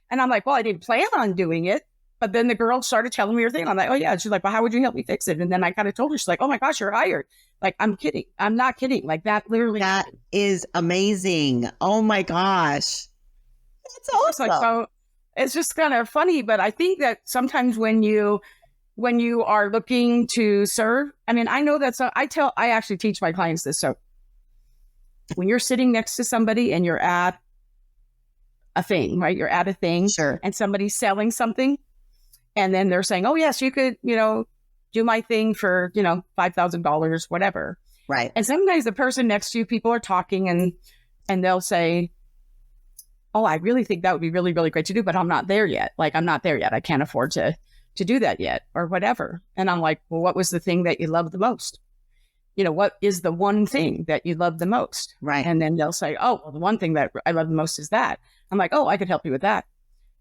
And I'm like, well, I didn't plan on doing it. But then the girl started telling me her thing. I'm like, oh, yeah. She's like, well, how would you help me fix it? And then I kind of told her, she's like, oh, my gosh, you're hired. Like, I'm kidding. I'm not kidding. Like, that literally happened.
Is amazing. Oh, my gosh. That's awesome.
So it's just kind of funny. But I think that sometimes when you are looking to serve, I mean, I know that's, I actually teach my clients this. So when you're sitting next to somebody and you're at a thing, right? You're at a thing.
Sure.
And somebody's selling something. And then they're saying, oh, yes, you could, do my thing for, $5,000, whatever.
Right.
And sometimes the person next to you, people are talking and they'll say, oh, I really think that would be really, really great to do, but I'm not there yet. Like, I'm not there yet. I can't afford to do that yet or whatever. And I'm like, well, what was the thing that you loved the most? What is the one thing that you love the most?
Right.
And then they'll say, oh, well, the one thing that I love the most is that. I'm like, oh, I could help you with that.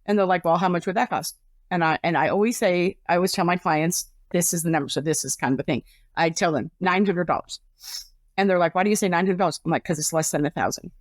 And they're like, well, how much would that cost? And I always tell my clients, this is the number. So this is kind of the thing. I tell them $900. And they're like, why do you say $900? I'm like, because it's less than 1,000.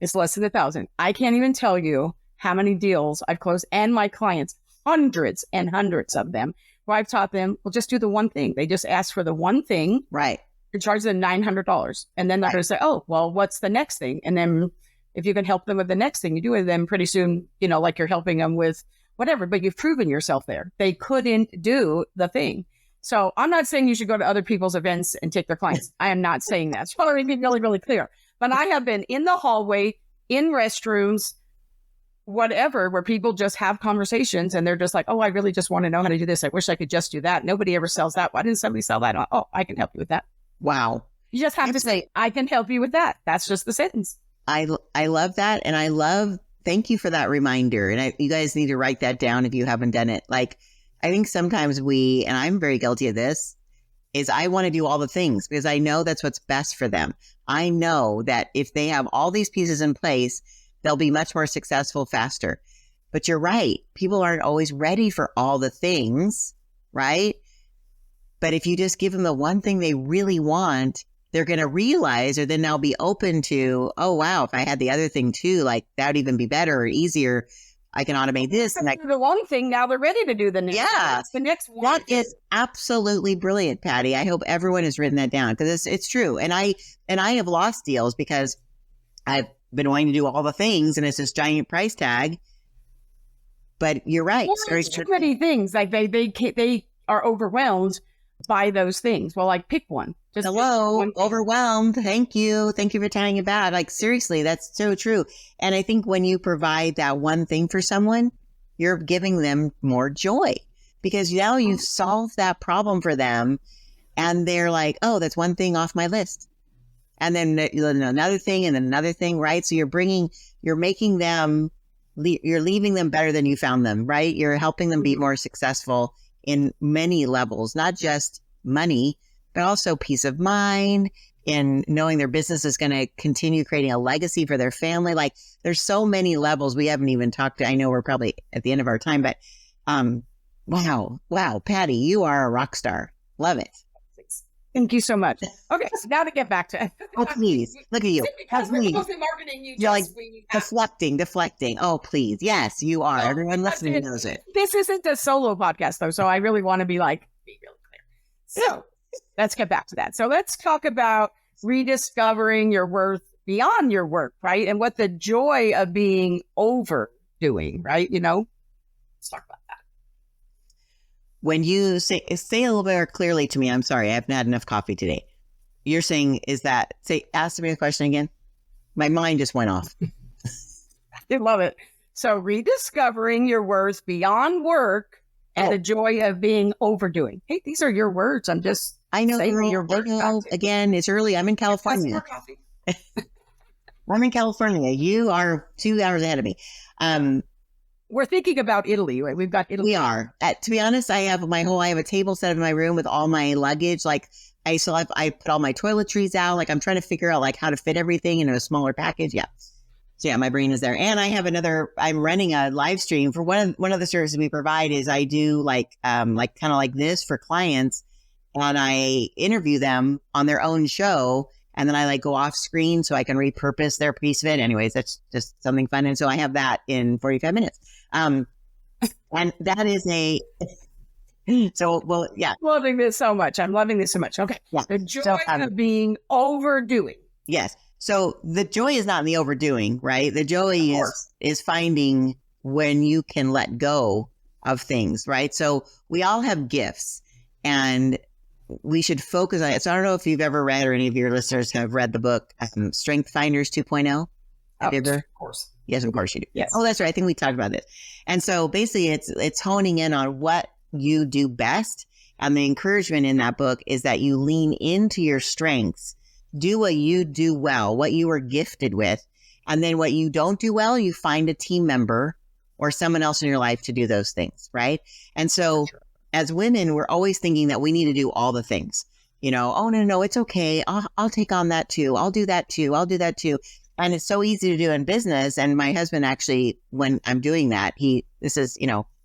It's less than 1,000. I can't even tell you how many deals I've closed and my clients, hundreds and hundreds of them, where I've taught them, well, just do the one thing. They just ask for the one thing.
Right.
You charge them $900. And then they're going to say, oh, well, what's the next thing? And then if you can help them with the next thing, you do with them pretty soon, like you're helping them with whatever, but you've proven yourself there. They couldn't do the thing. So I'm not saying you should go to other people's events and take their clients. I am not saying that. So let me be really, really clear. But I have been in the hallway, in restrooms, whatever, where people just have conversations and they're just like, oh, I really just want to know how to do this. I wish I could just do that. Nobody ever sells that. Why didn't somebody sell that? Oh, I can help you with that.
Wow.
You just have to say, I can help you with that. That's just the sentence.
I love that. And thank you for that reminder. And you guys need to write that down if you haven't done it. Like, I think sometimes and I'm very guilty of this, is I want to do all the things because I know that's what's best for them. I know that if they have all these pieces in place, they'll be much more successful faster. But you're right. People aren't always ready for all the things, right? But if you just give them the one thing they really want, they're going to realize, or then they'll be open to, oh, wow, if I had the other thing too, like that would even be better or easier. I can automate this. And
the one thing, now they're ready to do the next.
Yeah.
The next one.
That is absolutely brilliant, Patty. I hope everyone has written that down because it's true. And I have lost deals because I've been wanting to do all the things and it's this giant price tag. But you're right.
Well, there's too many things. Like they are overwhelmed by those things. Well, like pick one. Just
overwhelmed. Thank you. Thank you for telling it back. Like seriously, that's so true. And I think when you provide that one thing for someone, you're giving them more joy because now you've solved that problem for them. And they're like, oh, that's one thing off my list. And then another thing and another thing, right? So you're leaving them better than you found them, right? You're helping them be more successful in many levels, not just money, but also peace of mind and knowing their business is going to continue creating a legacy for their family. Like there's so many levels we haven't even talked to. I know we're probably at the end of our time, but wow, Patty, you are a rock star. Love it.
Thank you so much. Okay, so now to get back to
oh, please. Look at you.
Because we're both in marketing,
you're like deflecting. Oh, please. Yes, you are. Everyone listening knows it.
This isn't a solo podcast, though, so I really want to be really clear. So let's get back to that. So let's talk about rediscovering your worth beyond your work, right? And what the joy of being overdoing, right? Let's talk about that.
When you say a little bit more clearly to me, I'm sorry, I haven't had enough coffee today. You're saying ask me the question again. My mind just went off.
I love it. So rediscovering your worth beyond work and the joy of being overdoing. Hey, these are your words. I'm just
I know,
saying
girl,
your words.
Again, it's early. I'm in California. I'm in California. You are 2 hours ahead of me.
We're thinking about Italy, right? We've got Italy.
We are. To be honest, I have a table set up in my room with all my luggage. Like I put all my toiletries out. Like I'm trying to figure out like how to fit everything into a smaller package. Yeah. So yeah, my brain is there. And I have I'm running a live stream for one of the services we provide is I do kind of like this for clients, and I interview them on their own show. And then I like go off screen so I can repurpose their piece of it. Anyways, that's just something fun. And so I have that in 45 minutes. And that is yeah.
Loving this so much. I'm loving this so much. Okay.
Yeah.
The joy of being overdoing.
Yes. So the joy is not in the overdoing, right? The joy is finding when you can let go of things, right? So we all have gifts, and we should focus on it. So I don't know if you've ever read, or any of your listeners have read the book, Strength Finders 2.0. Have you ever?
Of course.
Yes, of course you do.
Yes.
Oh, that's right. I think we talked about this. And so basically it's honing in on what you do best. And the encouragement in that book is that you lean into your strengths, do what you do well, what you are gifted with. And then what you don't do well, you find a team member or someone else in your life to do those things. Right. And so as women, we're always thinking that we need to do all the things, oh, no, it's okay. I'll take on that too. I'll do that too. I'll do that too. And it's so easy to do in business. And my husband actually, when I'm doing that, this is,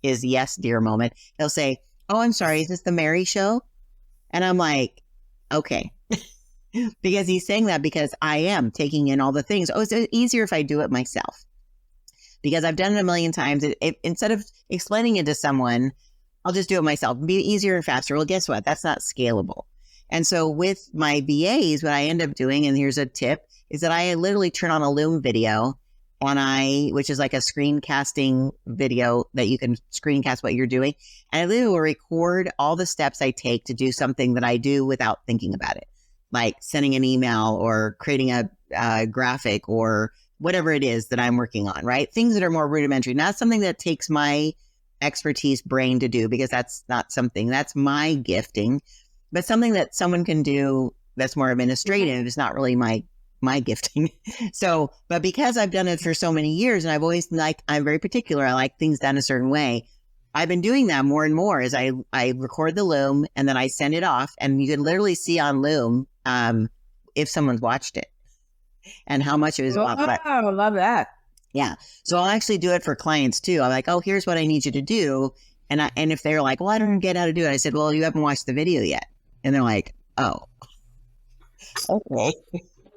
his yes, dear moment. He'll say, oh, I'm sorry. Is this the Mary show? And I'm like, okay, because he's saying that because I am taking in all the things. Oh, it's easier if I do it myself because I've done it a million times. Instead of explaining it to someone, I'll just do it myself. It'll be easier and faster. Well, guess what? That's not scalable. And so with my VAs, what I end up doing, and here's a tip, is that I literally turn on a Loom video which is like a screencasting video that you can screencast what you're doing. And I literally will record all the steps I take to do something that I do without thinking about it, like sending an email or creating a graphic or whatever it is that I'm working on, right? Things that are more rudimentary, not something that takes my expertise brain to do, because that's not something that's my gifting, but something that someone can do that's more administrative is not really my gifting. So, but because I've done it for so many years, and I've always I'm very particular. I like things done a certain way. I've been doing that more and more as I record the Loom and then I send it off, and you can literally see on Loom if someone's watched it and how much it was.
I love that.
Yeah. So I'll actually do it for clients too. I'm like, oh, here's what I need you to do. And if they're like, well, I don't get how to do it. I said, well, you haven't watched the video yet. And they're like, oh, okay.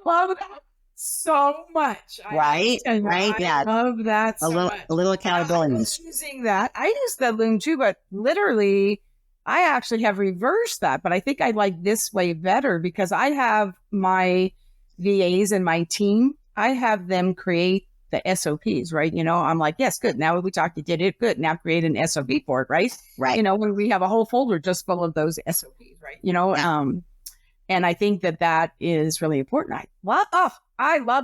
Love that so much.
Right? Right? Yeah.
I love that so much.
A little accountability.
I was using that. I use the Loom too, but literally I actually have reversed that. But I think I like this way better because I have my VAs and my team. I have them create the SOPs, right? I'm like, yes, good. Now we talked, you did it. Good. Now create an SOP for it, right?
Right.
When we have a whole folder just full of those SOPs, right?
Yeah.
And I think that is really important. I love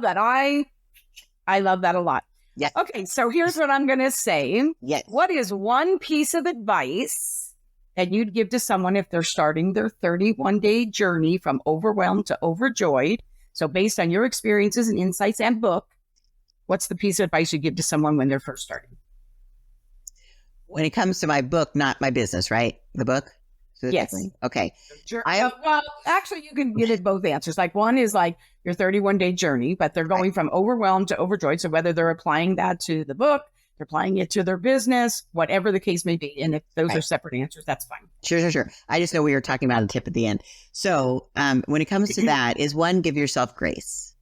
that. I love that a lot.
Yes.
Okay. So here's what I'm going to say.
Yes.
What is one piece of advice that you'd give to someone if they're starting their 31-day journey from overwhelmed to overjoyed? So based on your experiences and insights and book, what's the piece of advice you give to someone when they're first starting?
When it comes to my book, not my business, right? The book?
Yes.
Okay.
Well, actually, you can get it both answers. Like one is like your 31-day journey, but they're going from overwhelmed to overjoyed. So whether they're applying that to the book, they're applying it to their business, whatever the case may be. And if those are separate answers, that's fine.
Sure. I just know we were talking about a tip at the end. So when it comes to that is one, give yourself grace.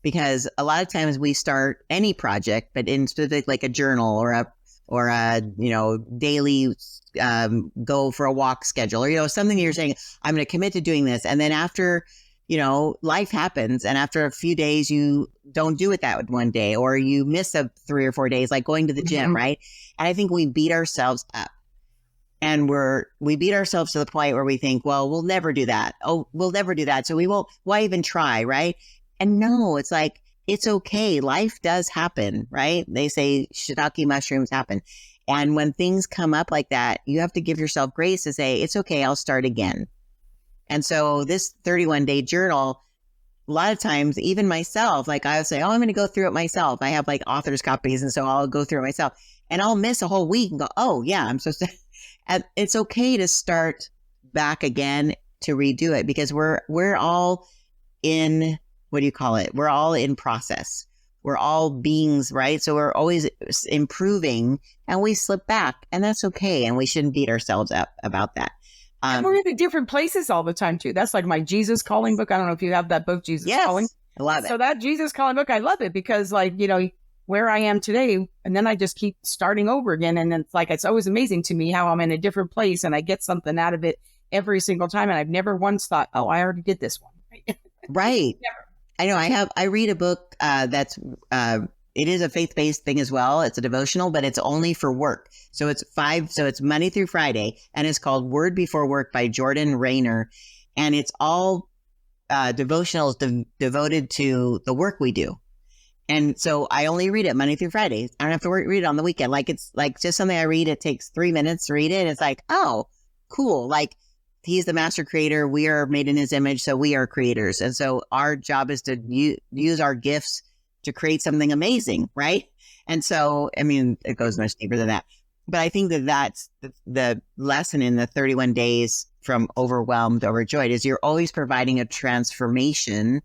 Because a lot of times we start any project, but in specific like a journal or a daily go for a walk schedule, or something you're saying, I'm going to commit to doing this, and then after life happens, and after a few days you don't do it that one day, or you miss 3 or 4 days, like going to the gym, right? And I think we beat ourselves up, and we beat ourselves to the point where we think, well, we'll never do that. Oh, we'll never do that, so we won't. Why even try, right? And no, it's like, it's okay. Life does happen, right? They say shiitake mushrooms happen. And when things come up like that, you have to give yourself grace to say, it's okay, I'll start again. And so this 31-day journal, a lot of times, even myself, like I'll say, oh, I'm going to go through it myself. I have like author's copies. And so I'll go through it myself and I'll miss a whole week and go, oh yeah, I'm supposed to. And it's okay to start back again, to redo it, because we're all in, what do you call it? We're all in process. We're all beings, right? So we're always improving and we slip back, and that's okay. And we shouldn't beat ourselves up about that.
And we're in different places all the time too. That's like my Jesus Calling book. I don't know if you have that book, Jesus Calling.
I love it.
So that Jesus Calling book, I love it because like, you know, where I am today, and then I just keep starting over again. And it's like, it's always amazing to me how I'm in a different place and I get something out of it every single time. And I've never once thought, oh, I already did this one.
Right.
Never.
I know I read a book that's it is a faith-based thing as well. It's a devotional, but it's only for work. So it's Monday through Friday, and it's called Word Before Work by Jordan Rayner. And it's all devotionals devoted to the work we do. And so I only read it Monday through Friday. I don't have to read it on the weekend. Like it's like just something I read. It takes 3 minutes to read it. It's like, oh, cool. Like he's the master creator. We are made in his image. So we are creators. And so our job is to use our gifts to create something amazing. Right. And so, I mean, it goes much deeper than that. But I think that's the lesson in the 31 days from overwhelmed to overjoyed is you're always providing a transformation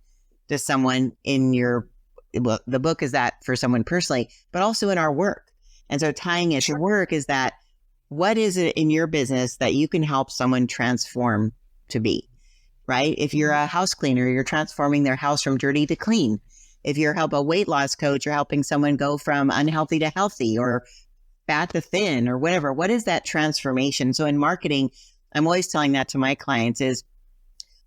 to someone in your, well, the book is that for someone personally, but also in our work. And so tying it to work is that what is it in your business that you can help someone transform to be, right? If you're a house cleaner, you're transforming their house from dirty to clean. If you're a weight loss coach, you're helping someone go from unhealthy to healthy or fat to thin or whatever. What is that transformation? So in marketing, I'm always telling that to my clients is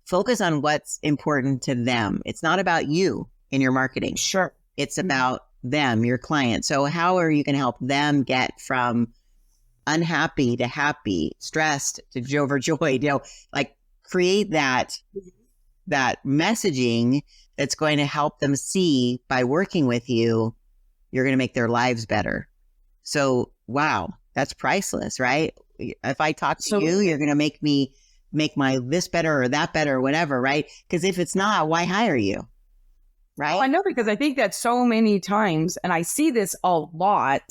focus on what's important to them. It's not about you in your marketing.
Sure.
It's about them, your client. So how are you going to help them get from unhappy to happy, stressed to overjoyed, like create that messaging that's going to help them see by working with you, you're going to make their lives better. So, wow, that's priceless, right? If I talk to you, you're going to make my this better or that better or whatever, right? Because if it's not, why hire you? Right.
Oh, I know, because I think that so many times, and I see this a lot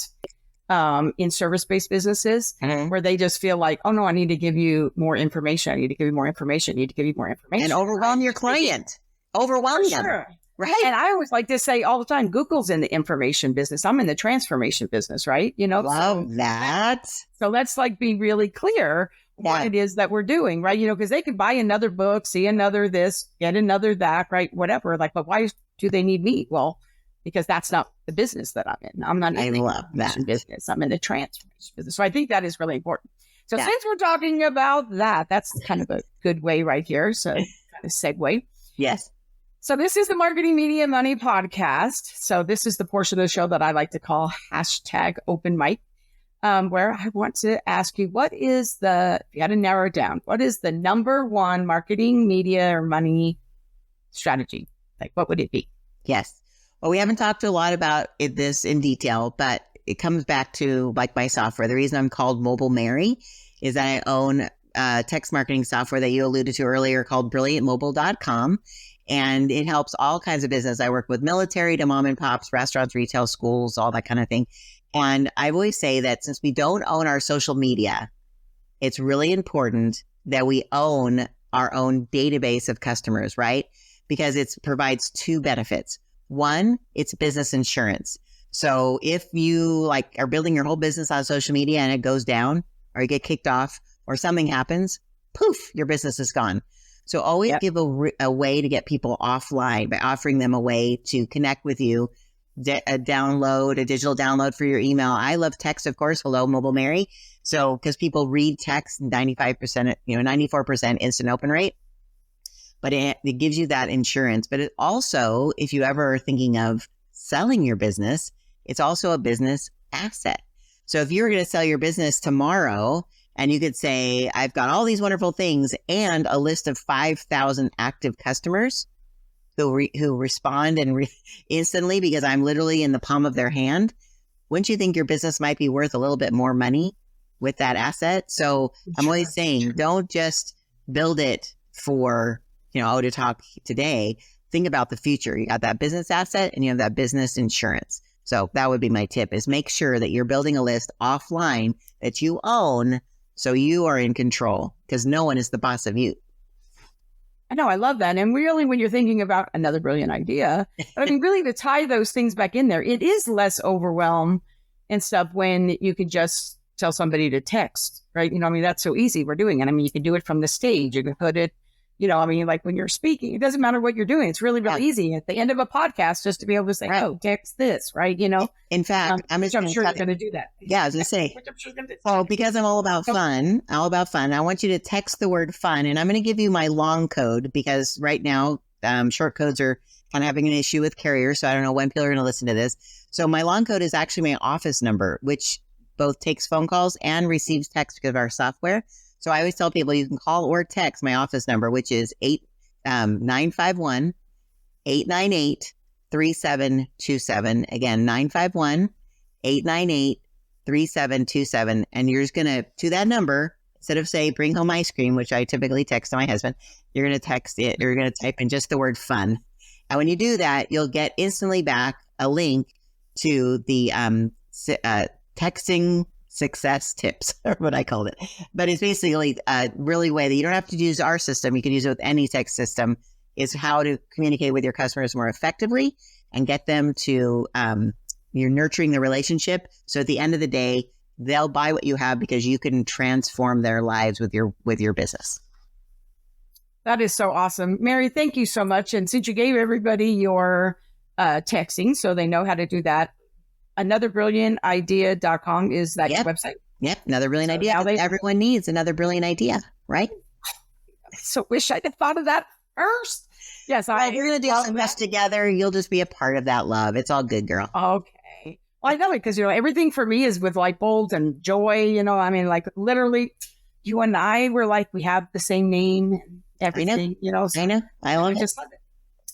in service-based businesses where they just feel like, oh no, I need to give you more information. I need to give you more information. I need to give you more information.
And overwhelm your client. Overwhelm them.
Sure.
Right.
And I always like to say all the time, Google's in the information business. I'm in the transformation business, right?
Love that.
So let's like be really clear what it is that we're doing, right? Because they could buy another book, see another this, get another that, right? Whatever. Like, but why do they need me? Well, because that's not the business that I'm in. I'm not in the information business. I'm in the transformation business. So I think that is really important. So since we're talking about that, that's kind of a good way right here. So kind of segue.
Yes.
So this is the Marketing Media Money Podcast. So this is the portion of the show that I like to call #open mic, where I want to ask you, if you had to narrow it down, what is the number one marketing, media, or money strategy? Like, what would it be?
Yes. Well, we haven't talked a lot about this in detail, but it comes back to like my software. The reason I'm called Mobile Mary is that I own text marketing software that you alluded to earlier called brilliantmobile.com. And it helps all kinds of business. I work with military to mom and pops, restaurants, retail, schools, all that kind of thing. And I always say that since we don't own our social media, it's really important that we own our own database of customers, right? Because it provides two benefits. One, it's business insurance. So if you are building your whole business on social media and it goes down or you get kicked off or something happens, poof, your business is gone. So always give a way to get people offline by offering them a way to connect with you, a digital download for your email. I love text, of course. Hello, Mobile Mary. So because people read text, 95%, 94% instant open rate. But it gives you that insurance. But it also, if you ever are thinking of selling your business, it's also a business asset. So if you were going to sell your business tomorrow and you could say, I've got all these wonderful things and a list of 5,000 active customers, who respond instantly because I'm literally in the palm of their hand, wouldn't you think your business might be worth a little bit more money with that asset? So I'm always saying, don't just build it for, to talk today. Think about the future. You got that business asset and you have that business insurance. So that would be my tip, is make sure that you're building a list offline that you own so you are in control, because no one is the boss of you.
I know, I love that. And really, when you're thinking about another brilliant idea, but I mean, really to tie those things back in there, it is less overwhelm and stuff when you could just tell somebody to text, right? That's so easy. We're doing it. You can do it from the stage. You can put it, like when you're speaking, it doesn't matter what you're doing. It's really, really easy at the end of a podcast just to be able to say, oh, text this, right?
In fact,
I'm sure you're going to do that.
Yeah, I was going to say, so because I'm all about fun, I want you to text the word fun. And I'm going to give you my long code because right now, short codes are kind of having an issue with carriers. So I don't know when people are going to listen to this. So my long code is actually my office number, which both takes phone calls and receives text because of our software. So I always tell people you can call or text my office number, which is 951-898-3727. Again, 951-898-3727. And you're just going to that number, instead of say, bring home ice cream, which I typically text to my husband, you're going to text it. You're going to type in just the word fun. And when you do that, you'll get instantly back a link to the texting success tips, or what I called it. But it's basically a really way that you don't have to use our system. You can use it with any text system, is how to communicate with your customers more effectively and get them to, you're nurturing the relationship. So at the end of the day, they'll buy what you have because you can transform their lives with your business.
That is so awesome. Mary, thank you so much. And since you gave everybody your texting so they know how to do that, anotherbrilliantidea.com is that your website?
Yep. Another brilliant idea. Everyone needs another brilliant idea, right?
I so wish I'd have thought of that first. Yes.
If you're going to do all this together, you'll just be a part of that love. It's all good, girl.
Okay. Well, I know it because, everything for me is with light bulbs and joy, literally you and I were like, we have the same name and everything,
I know. I love it.
Just love it.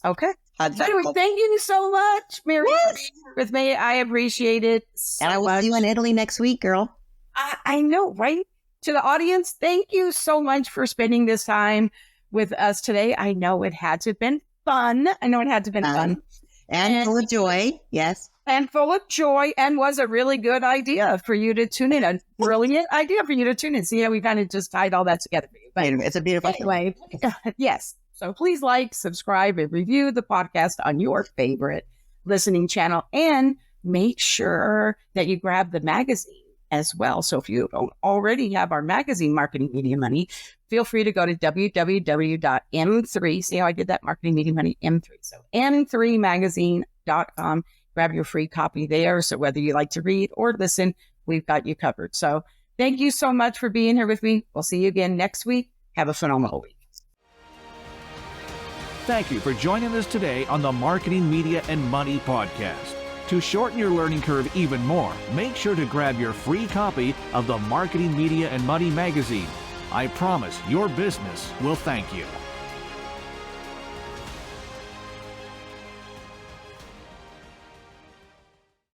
Okay. So anyway, thank you so much, Mary, for being here with me. I appreciate it so much.
And I will see you in Italy next week, girl.
I know, right? To the audience, thank you so much for spending this time with us today. I know it had to have been fun.
And full of joy. Yes.
And full of joy, and was a really good idea for you to tune in. A brilliant idea for you to tune in. See how we kind of just tied all that together for you. But
it's a beautiful
anyway, yes. So please like, subscribe, and review the podcast on your favorite listening channel. And make sure that you grab the magazine as well. So if you don't already have our magazine, Marketing Media Money, feel free to go to www.m3. See how I did that? Marketing Media Money, M3. So m3magazine.com. Grab your free copy there. So whether you like to read or listen, we've got you covered. So thank you so much for being here with me. We'll see you again next week. Have a phenomenal week.
Thank you for joining us today on the Marketing, Media, and Money podcast. To shorten your learning curve even more, make sure to grab your free copy of the Marketing, Media, and Money magazine. I promise your business will thank you.